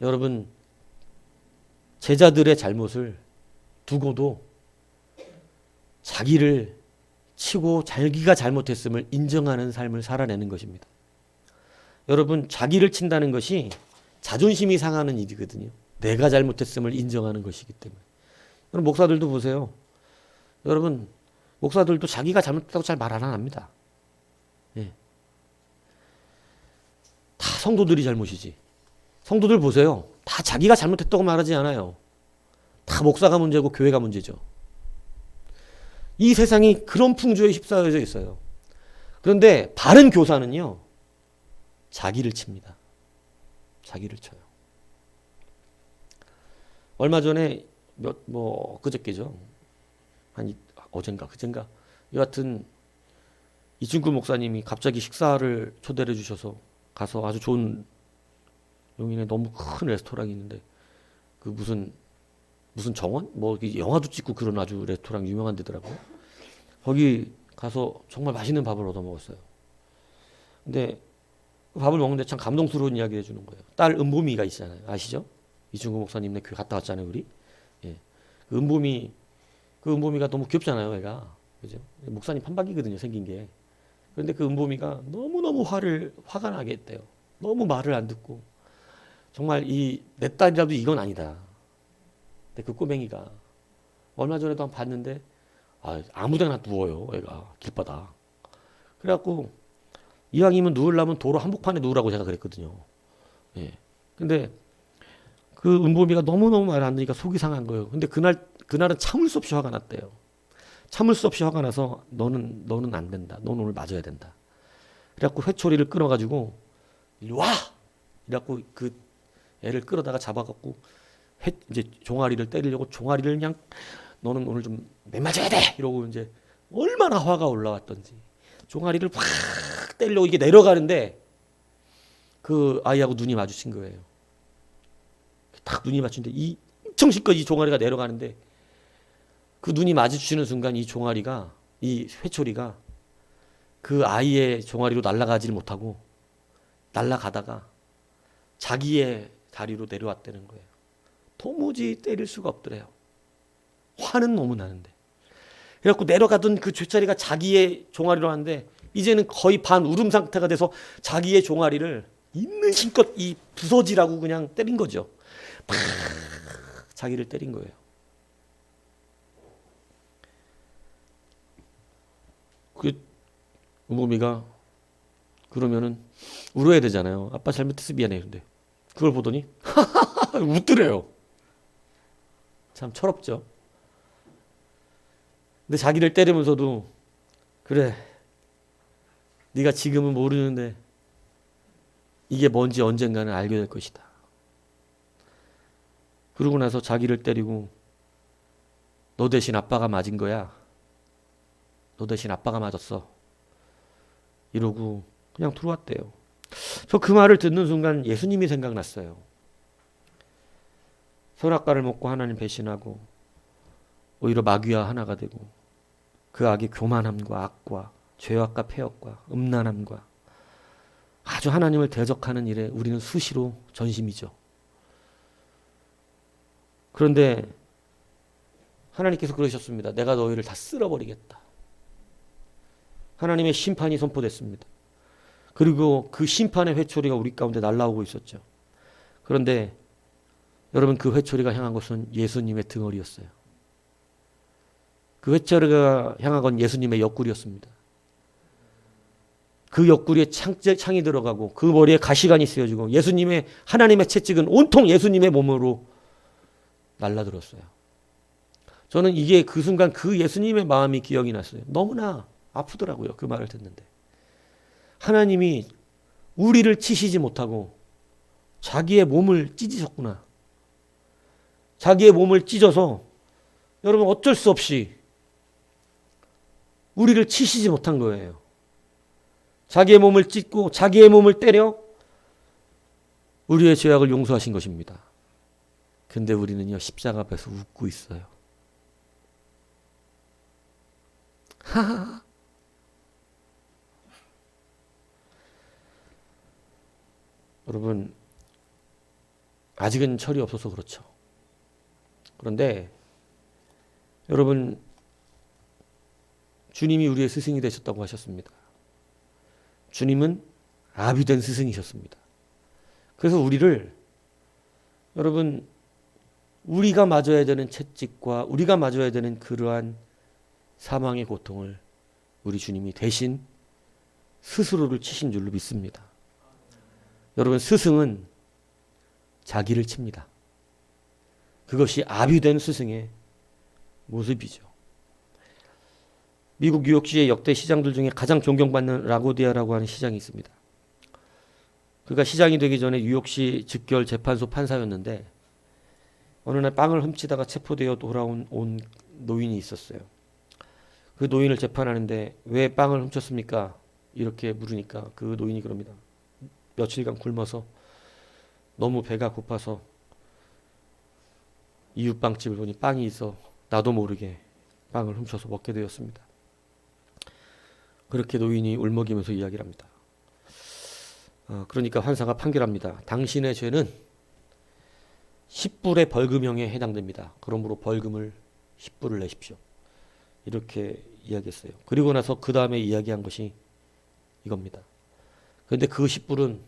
여러분 제자들의 잘못을 두고도 자기를 치고 자기가 잘못했음을 인정하는 삶을 살아내는 것입니다. 여러분 자기를 친다는 것이 자존심이 상하는 일이거든요. 내가 잘못했음을 인정하는 것이기 때문에. 여러분 목사들도 보세요. 여러분 목사들도 자기가 잘못했다고 잘 말 안 합니다. 예. 다 성도들이 잘못이지. 성도들 보세요. 다 자기가 잘못했다고 말하지 않아요. 다 목사가 문제고 교회가 문제죠. 이 세상이 그런 풍조에 휩싸여져 있어요. 그런데 바른 교사는요. 자기를 칩니다. 자기를 쳐요. 얼마 전에 그저께죠. 어젠가 그젠가 여하튼 이충구 목사님이 갑자기 식사를 초대를 해주셔서 가서 아주 좋은 용인에 너무 큰 레스토랑이 있는데 그 무슨 정원? 영화도 찍고 그런 아주 레스토랑 유명한 데더라고요. 거기 가서 정말 맛있는 밥을 얻어 먹었어요. 근데 그 밥을 먹는데 참 감동스러운 이야기를 해주는 거예요. 딸 은보미가 있잖아요. 아시죠? 이충구 목사님네 교회 갔다 왔잖아요, 우리. 예. 그 은보미가 너무 귀엽잖아요, 애가. 그죠? 목사님 판박이거든요, 생긴 게. 그런데 그 은보미가 너무너무 화가 나게 했대요. 너무 말을 안 듣고. 정말 내 딸이라도 이건 아니다. 근데 그 꼬맹이가 얼마 전에도 한번 봤는데 아무 데나 누워요, 애가. 길바닥. 그래갖고 이왕이면 누우려면 도로 한복판에 누우라고 제가 그랬거든요. 예. 근데 그 은보미가 너무너무 말 안 들으니까 속이 상한 거예요. 근데 그날은 참을 수 없이 화가 났대요. 참을 수 없이 화가 나서 너는 안 된다. 너는 오늘 맞아야 된다. 그래갖고 회초리를 끊어가지고 이리 와! 이래갖고 그 애를 끌어다가 잡아갖고 이제 종아리를 때리려고 종아리를 그냥 너는 오늘 좀 매맞아야 돼! 이러고 이제 얼마나 화가 올라왔던지 종아리를 확 때리려고 이게 내려가는데 그 아이하고 눈이 마주친 거예요. 딱 눈이 마주치는데 이 정신껏 이 종아리가 내려가는데 그 눈이 마주치는 순간 이 회초리가 그 아이의 종아리로 날아가지를 못하고 날아가다가 자기의 다리로 내려왔다는 거예요. 도무지 때릴 수가 없더래요. 화는 너무 나는데. 그래갖고 내려가던 그 쇳자리가 자기의 종아리로 하는데 이제는 거의 반 울음 상태가 돼서 자기의 종아리를 있는 힘껏 이 부서지라고 그냥 때린 거죠. 팍 자기를 때린 거예요. 그 은보미가 그러면은 울어야 되잖아요. 아빠 잘못해서 미안해. 근데 그걸 보더니 웃더래요. 참 철없죠. 근데 자기를 때리면서도 그래 네가 지금은 모르는데 이게 뭔지 언젠가는 알게 될 것이다. 그러고 나서 자기를 때리고 너 대신 아빠가 맞은 거야. 너 대신 아빠가 맞았어. 이러고 그냥 들어왔대요. 저 그 말을 듣는 순간 예수님이 생각났어요. 선악과를 먹고 하나님 배신하고 오히려 마귀와 하나가 되고 그 악의 교만함과 악과 죄악과 폐역과 음란함과 아주 하나님을 대적하는 일에 우리는 수시로 전심이죠. 그런데 하나님께서 그러셨습니다. 내가 너희를 다 쓸어버리겠다. 하나님의 심판이 선포됐습니다. 그리고 그 심판의 회초리가 우리 가운데 날아오고 있었죠. 그런데 여러분, 그 회초리가 향한 것은 예수님의 등허리였어요. 그 회초리가 향한 건 예수님의 옆구리였습니다. 그 옆구리에 창이 들어가고 그 머리에 가시관이 쓰여지고 예수님의 하나님의 채찍은 온통 예수님의 몸으로 날라들었어요. 저는 이게 그 순간 그 예수님의 마음이 기억이 났어요. 너무나 아프더라고요. 그 말을 듣는데. 하나님이 우리를 치시지 못하고 자기의 몸을 찢으셨구나. 자기의 몸을 찢어서 여러분 어쩔 수 없이 우리를 치시지 못한 거예요. 자기의 몸을 찢고 자기의 몸을 때려 우리의 죄악을 용서하신 것입니다. 근데 우리는요, 십자가 앞에서 웃고 있어요. 하하. 여러분, 아직은 철이 없어서 그렇죠. 그런데 여러분, 주님이 우리의 스승이 되셨다고 하셨습니다. 주님은 아비된 스승이셨습니다. 그래서 우리를, 여러분, 우리가 맞아야 되는 채찍과 우리가 맞아야 되는 그러한 사망의 고통을 우리 주님이 대신 스스로를 치신 줄로 믿습니다. 여러분, 스승은 자기를 칩니다. 그것이 아비된 스승의 모습이죠. 미국 뉴욕시의 역대 시장들 중에 가장 존경받는 라고디아라고 하는 시장이 있습니다. 그가 시장이 되기 전에 뉴욕시 즉결 재판소 판사였는데 어느 날 빵을 훔치다가 체포되어 돌아온 노인이 있었어요. 그 노인을 재판하는데 왜 빵을 훔쳤습니까? 이렇게 물으니까 그 노인이 그럽니다. 며칠간 굶어서 너무 배가 고파서 이웃 빵집을 보니 빵이 있어 나도 모르게 빵을 훔쳐서 먹게 되었습니다. 그렇게 노인이 울먹이면서 이야기를 합니다. 그러니까 판사가 판결합니다. 당신의 죄는 10불의 벌금형에 해당됩니다. 그러므로 벌금을 10불을 내십시오. 이렇게 이야기했어요. 그리고 나서 그 다음에 이야기한 것이 이겁니다. 그런데 그 10불은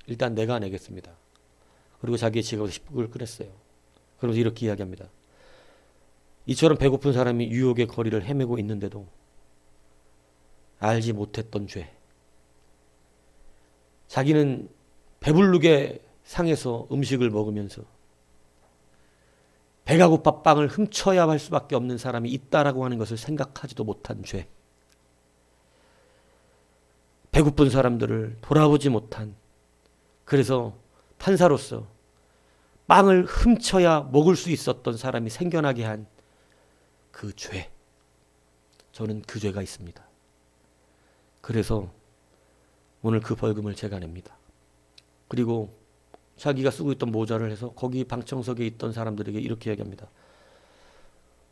일단 내가 내겠습니다. 그리고 자기의 지갑에서 10불을 꺼냈어요. 그러면서 이렇게 이야기합니다. 이처럼 배고픈 사람이 유혹의 거리를 헤매고 있는데도 알지 못했던 죄. 자기는 배부르게 상해서 음식을 먹으면서 배가 고파 빵을 훔쳐야 할 수밖에 없는 사람이 있다라고 하는 것을 생각하지도 못한 죄. 배고픈 사람들을 돌아보지 못한, 그래서 판사로서 빵을 훔쳐야 먹을 수 있었던 사람이 생겨나게 한 그 죄. 저는 그 죄가 있습니다. 그래서 오늘 그 벌금을 제가 냅니다. 그리고 자기가 쓰고 있던 모자를 해서 거기 방청석에 있던 사람들에게 이렇게 얘기합니다.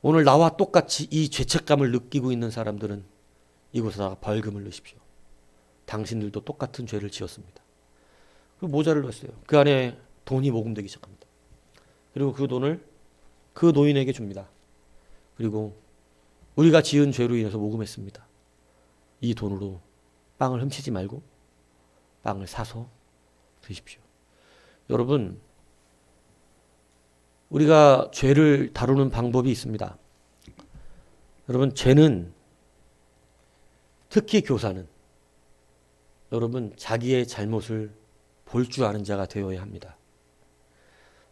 오늘 나와 똑같이 이 죄책감을 느끼고 있는 사람들은 이곳에다가 벌금을 넣으십시오. 당신들도 똑같은 죄를 지었습니다. 그 모자를 넣었어요. 그 안에 돈이 모금되기 시작합니다. 그리고 그 돈을 그 노인에게 줍니다. 그리고 우리가 지은 죄로 인해서 모금했습니다. 이 돈으로 빵을 훔치지 말고 빵을 사서 드십시오. 여러분, 우리가 죄를 다루는 방법이 있습니다. 여러분, 죄는, 특히 교사는 여러분 자기의 잘못을 볼 줄 아는 자가 되어야 합니다.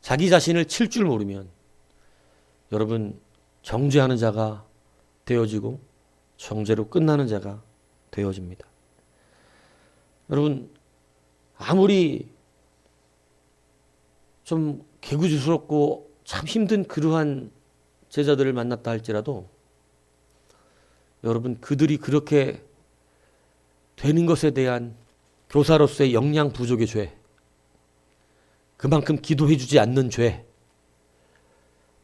자기 자신을 칠 줄 모르면 여러분 정죄하는 자가 되어지고 정죄로 끝나는 자가 되어집니다. 여러분, 아무리 좀 개구지스럽고 참 힘든 그러한 제자들을 만났다 할지라도 여러분, 그들이 그렇게 되는 것에 대한 교사로서의 역량 부족의 죄, 그만큼 기도해 주지 않는 죄,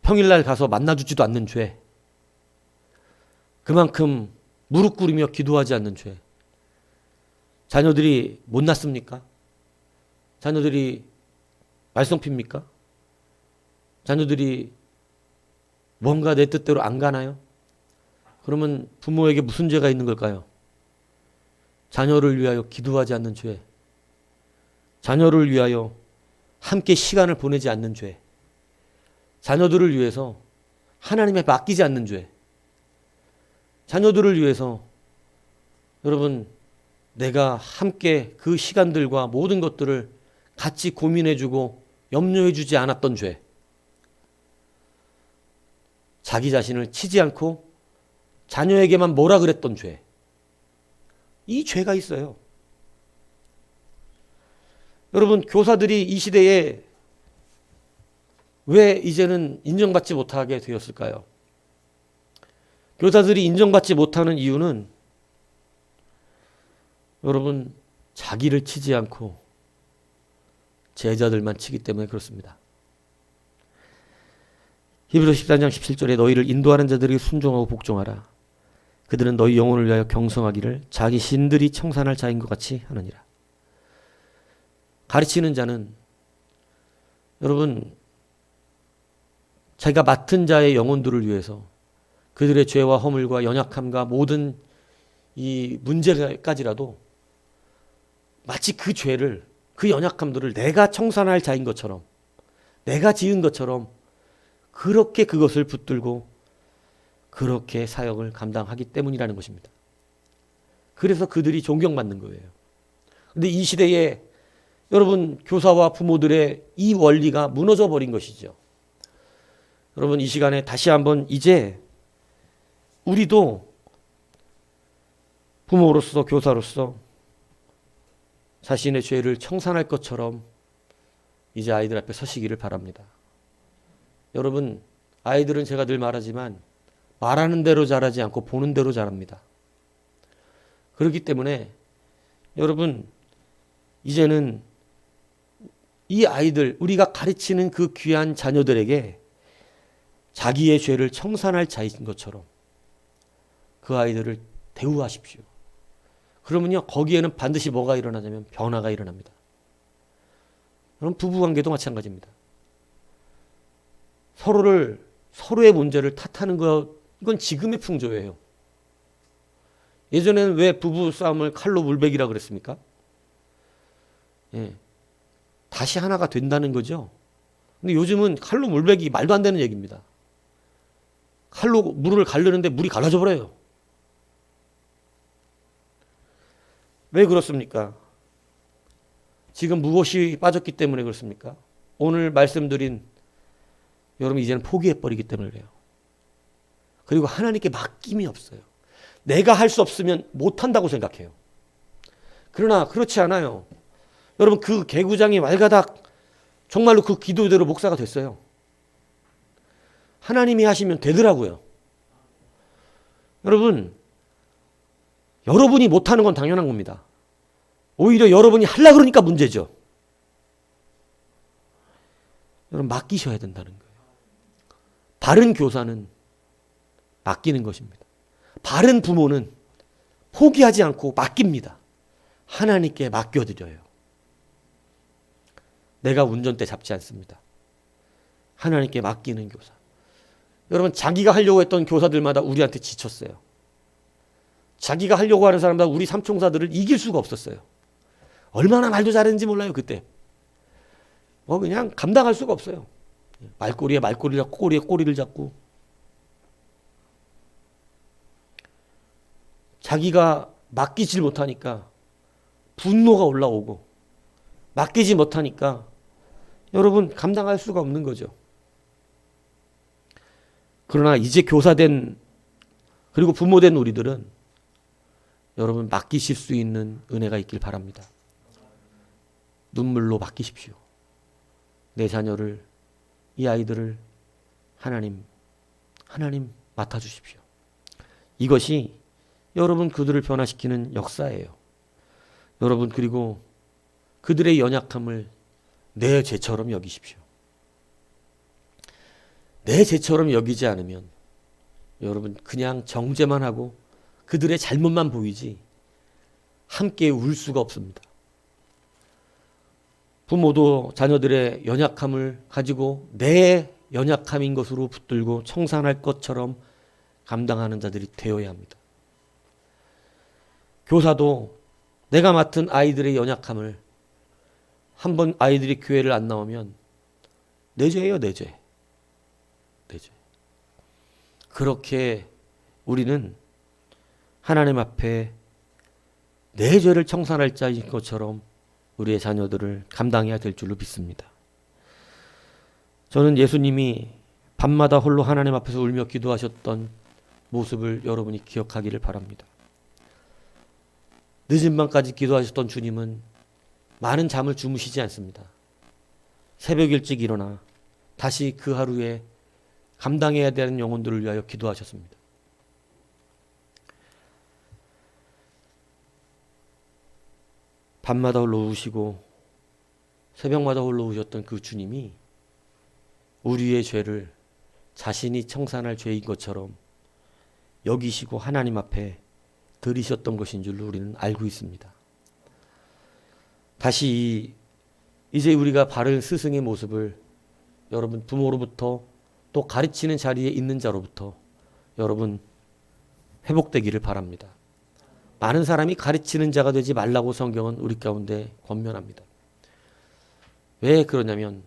평일날 가서 만나주지도 않는 죄, 그만큼 무릎 꿇으며 기도하지 않는 죄. 자녀들이 못났습니까? 자녀들이 말썽핍니까? 자녀들이 뭔가 내 뜻대로 안 가나요? 그러면 부모에게 무슨 죄가 있는 걸까요? 자녀를 위하여 기도하지 않는 죄, 자녀를 위하여 함께 시간을 보내지 않는 죄, 자녀들을 위해서 하나님에 맡기지 않는 죄, 자녀들을 위해서 여러분 내가 함께 그 시간들과 모든 것들을 같이 고민해주고 염려해주지 않았던 죄, 자기 자신을 치지 않고 자녀에게만 뭐라 그랬던 죄, 이 죄가 있어요. 여러분 교사들이 이 시대에 왜 이제는 인정받지 못하게 되었을까요? 교사들이 인정받지 못하는 이유는 여러분 자기를 치지 않고 제자들만 치기 때문에 그렇습니다. 히브리서 13장 17절에 너희를 인도하는 자들에게 순종하고 복종하라. 그들은 너희 영혼을 위하여 경성하기를 자기 신들이 청산할 자인 것 같이 하느니라. 가르치는 자는 여러분 자기가 맡은 자의 영혼들을 위해서 그들의 죄와 허물과 연약함과 모든 이 문제까지라도 마치 그 죄를, 그 연약함들을 내가 청산할 자인 것처럼, 내가 지은 것처럼 그렇게 그것을 붙들고 그렇게 사역을 감당하기 때문이라는 것입니다. 그래서 그들이 존경받는 거예요. 그런데 이 시대에 여러분 교사와 부모들의 이 원리가 무너져 버린 것이죠. 여러분 이 시간에 다시 한번 이제 우리도 부모로서 교사로서 자신의 죄를 청산할 것처럼 이제 아이들 앞에 서시기를 바랍니다. 여러분 아이들은 제가 늘 말하지만 말하는 대로 자라지 않고 보는 대로 자랍니다. 그렇기 때문에 여러분 이제는 이 아이들, 우리가 가르치는 그 귀한 자녀들에게 자기의 죄를 청산할 자인 것처럼 그 아이들을 대우하십시오. 그러면요 거기에는 반드시 뭐가 일어나냐면 변화가 일어납니다. 그럼 부부관계도 마찬가지입니다. 서로의 문제를 탓하는 것, 이건 지금의 풍조예요. 예전에는 왜 부부 싸움을 칼로 물베기라 그랬습니까? 예, 다시 하나가 된다는 거죠. 근데 요즘은 칼로 물베기 말도 안 되는 얘기입니다. 칼로 물을 가르는데 물이 갈라져 버려요. 왜 그렇습니까? 지금 무엇이 빠졌기 때문에 그렇습니까? 오늘 말씀드린 여러분 이제는 포기해버리기 때문에 그래요. 그리고 하나님께 맡김이 없어요. 내가 할 수 없으면 못한다고 생각해요. 그러나 그렇지 않아요. 여러분 그 개구장이 말가닥 정말로 그 기도대로 목사가 됐어요. 하나님이 하시면 되더라고요. 여러분이 못하는 건 당연한 겁니다. 오히려 여러분이 하려고 그러니까 문제죠. 여러분 맡기셔야 된다는 거예요. 바른 교사는 맡기는 것입니다. 바른 부모는 포기하지 않고 맡깁니다. 하나님께 맡겨드려요. 내가 운전대 잡지 않습니다. 하나님께 맡기는 교사. 여러분 자기가 하려고 했던 교사들마다 우리한테 지쳤어요. 자기가 하려고 하는 사람마다 우리 삼총사들을 이길 수가 없었어요. 얼마나 말도 잘했는지 몰라요 그때. 그냥 감당할 수가 없어요. 말꼬리에 말꼬리를 잡고 꼬리에 꼬리를 잡고 자기가 맡기질 못하니까 분노가 올라오고 맡기지 못하니까 여러분 감당할 수가 없는 거죠. 그러나 이제 교사된 그리고 부모된 우리들은 여러분 맡기실 수 있는 은혜가 있길 바랍니다. 눈물로 맡기십시오. 내 자녀를, 이 아이들을 하나님 맡아주십시오. 이것이 여러분 그들을 변화시키는 역사예요. 여러분 그리고 그들의 연약함을 내 죄처럼 여기십시오. 내 죄처럼 여기지 않으면 여러분 그냥 정죄만 하고 그들의 잘못만 보이지 함께 울 수가 없습니다. 부모도 자녀들의 연약함을 가지고 내 연약함인 것으로 붙들고 청산할 것처럼 감당하는 자들이 되어야 합니다. 교사도 내가 맡은 아이들의 연약함을 한번 아이들이 교회를 안 나오면 내 죄예요, 내 죄. 내 죄. 그렇게 우리는 하나님 앞에 내 죄를 청산할 자인 것처럼 우리의 자녀들을 감당해야 될 줄로 믿습니다. 저는 예수님이 밤마다 홀로 하나님 앞에서 울며 기도하셨던 모습을 여러분이 기억하기를 바랍니다. 늦은 밤까지 기도하셨던 주님은 많은 잠을 주무시지 않습니다. 새벽 일찍 일어나 다시 그 하루에 감당해야 되는 영혼들을 위하여 기도하셨습니다. 밤마다 홀로 우시고 새벽마다 홀로 우셨던 그 주님이 우리의 죄를 자신이 청산할 죄인 것처럼 여기시고 하나님 앞에 드리셨던 것인 줄로 우리는 알고 있습니다. 다시 이제 우리가 바른 스승의 모습을 여러분 부모로부터 또 가르치는 자리에 있는 자로부터 여러분 회복되기를 바랍니다. 많은 사람이 가르치는 자가 되지 말라고 성경은 우리 가운데 권면합니다. 왜 그러냐면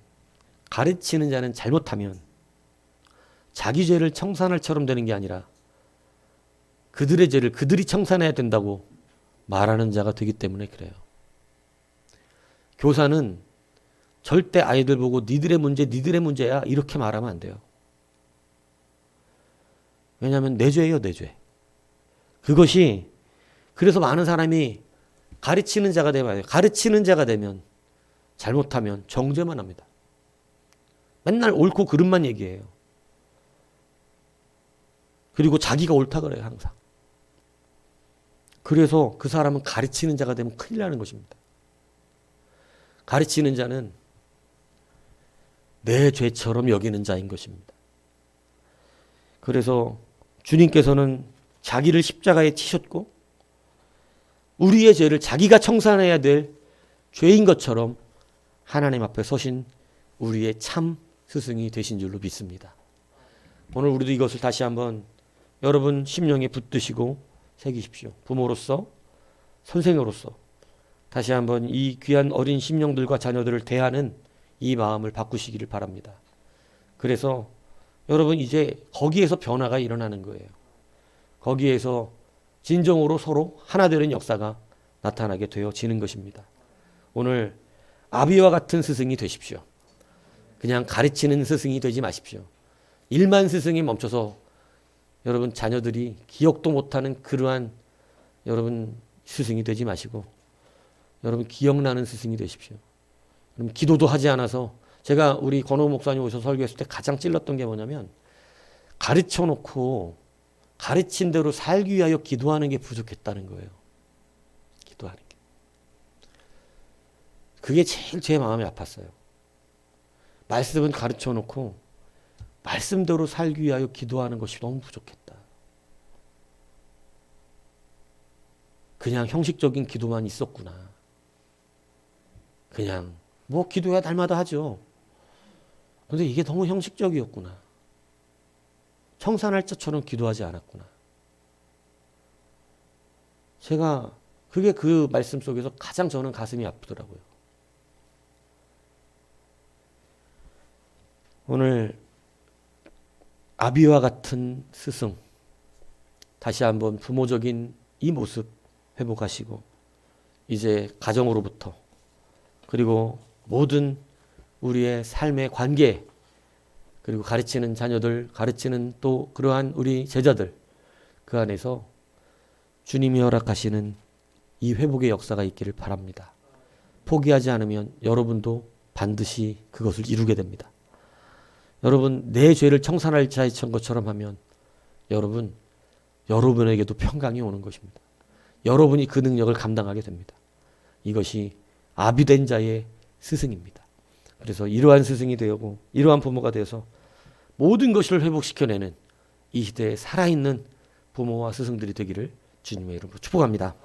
가르치는 자는 잘못하면 자기 죄를 청산할 처럼 되는 게 아니라 그들의 죄를 그들이 청산해야 된다고 말하는 자가 되기 때문에 그래요. 교사는 절대 아이들 보고 니들의 문제 니들의 문제야 이렇게 말하면 안 돼요. 왜냐하면 내 죄예요, 내 죄. 그것이 그래서 많은 사람이 가르치는 자가 되면 가르치는 자가 되면 잘못하면 정죄만 합니다. 맨날 옳고 그름만 얘기해요. 그리고 자기가 옳다 그래요, 항상. 그래서 그 사람은 가르치는 자가 되면 큰일 나는 것입니다. 가르치는 자는 내 죄처럼 여기는 자인 것입니다. 그래서 주님께서는 자기를 십자가에 치셨고 우리의 죄를 자기가 청산해야 될 죄인 것처럼 하나님 앞에 서신 우리의 참 스승이 되신 줄로 믿습니다. 오늘 우리도 이것을 다시 한번 여러분 심령에 붙드시고 새기십시오. 부모로서 선생으로서 다시 한번 이 귀한 어린 심령들과 자녀들을 대하는 이 마음을 바꾸시기를 바랍니다. 그래서 여러분 이제 거기에서 변화가 일어나는 거예요. 거기에서 진정으로 서로 하나 되는 역사가 나타나게 되어지는 것입니다. 오늘 아비와 같은 스승이 되십시오. 그냥 가르치는 스승이 되지 마십시오. 일만 스승에 멈춰서 여러분 자녀들이 기억도 못하는 그러한 여러분 스승이 되지 마시고 여러분 기억나는 스승이 되십시오. 여러분 기도도 하지 않아서 제가 우리 권호 목사님 오셔서 설교했을 때 가장 찔렀던 게 뭐냐면 가르쳐 놓고 가르친 대로 살기 위하여 기도하는 게 부족했다는 거예요. 기도하는 게. 그게 제일 제 마음이 아팠어요. 말씀은 가르쳐 놓고 말씀대로 살기 위하여 기도하는 것이 너무 부족했다. 그냥 형식적인 기도만 있었구나. 그냥 뭐 기도야 날마다 하죠. 그런데 이게 너무 형식적이었구나. 청산할 자처럼 기도하지 않았구나. 제가 그게 그 말씀 속에서 가장 저는 가슴이 아프더라고요. 오늘 아비와 같은 스승 다시 한번 부모적인 이 모습 회복하시고 이제 가정으로부터 그리고 모든 우리의 삶의 관계 그리고 가르치는 자녀들 가르치는 또 그러한 우리 제자들 그 안에서 주님이 허락하시는 이 회복의 역사가 있기를 바랍니다. 포기하지 않으면 여러분도 반드시 그것을 이루게 됩니다. 여러분 내 죄를 청산할 자의 것처럼 하면 여러분에게도 평강이 오는 것입니다. 여러분이 그 능력을 감당하게 됩니다. 이것이 아비된 자의 스승입니다. 그래서 이러한 스승이 되고 이러한 부모가 되어서 모든 것을 회복시켜내는 이 시대에 살아있는 부모와 스승들이 되기를 주님의 이름으로 축복합니다.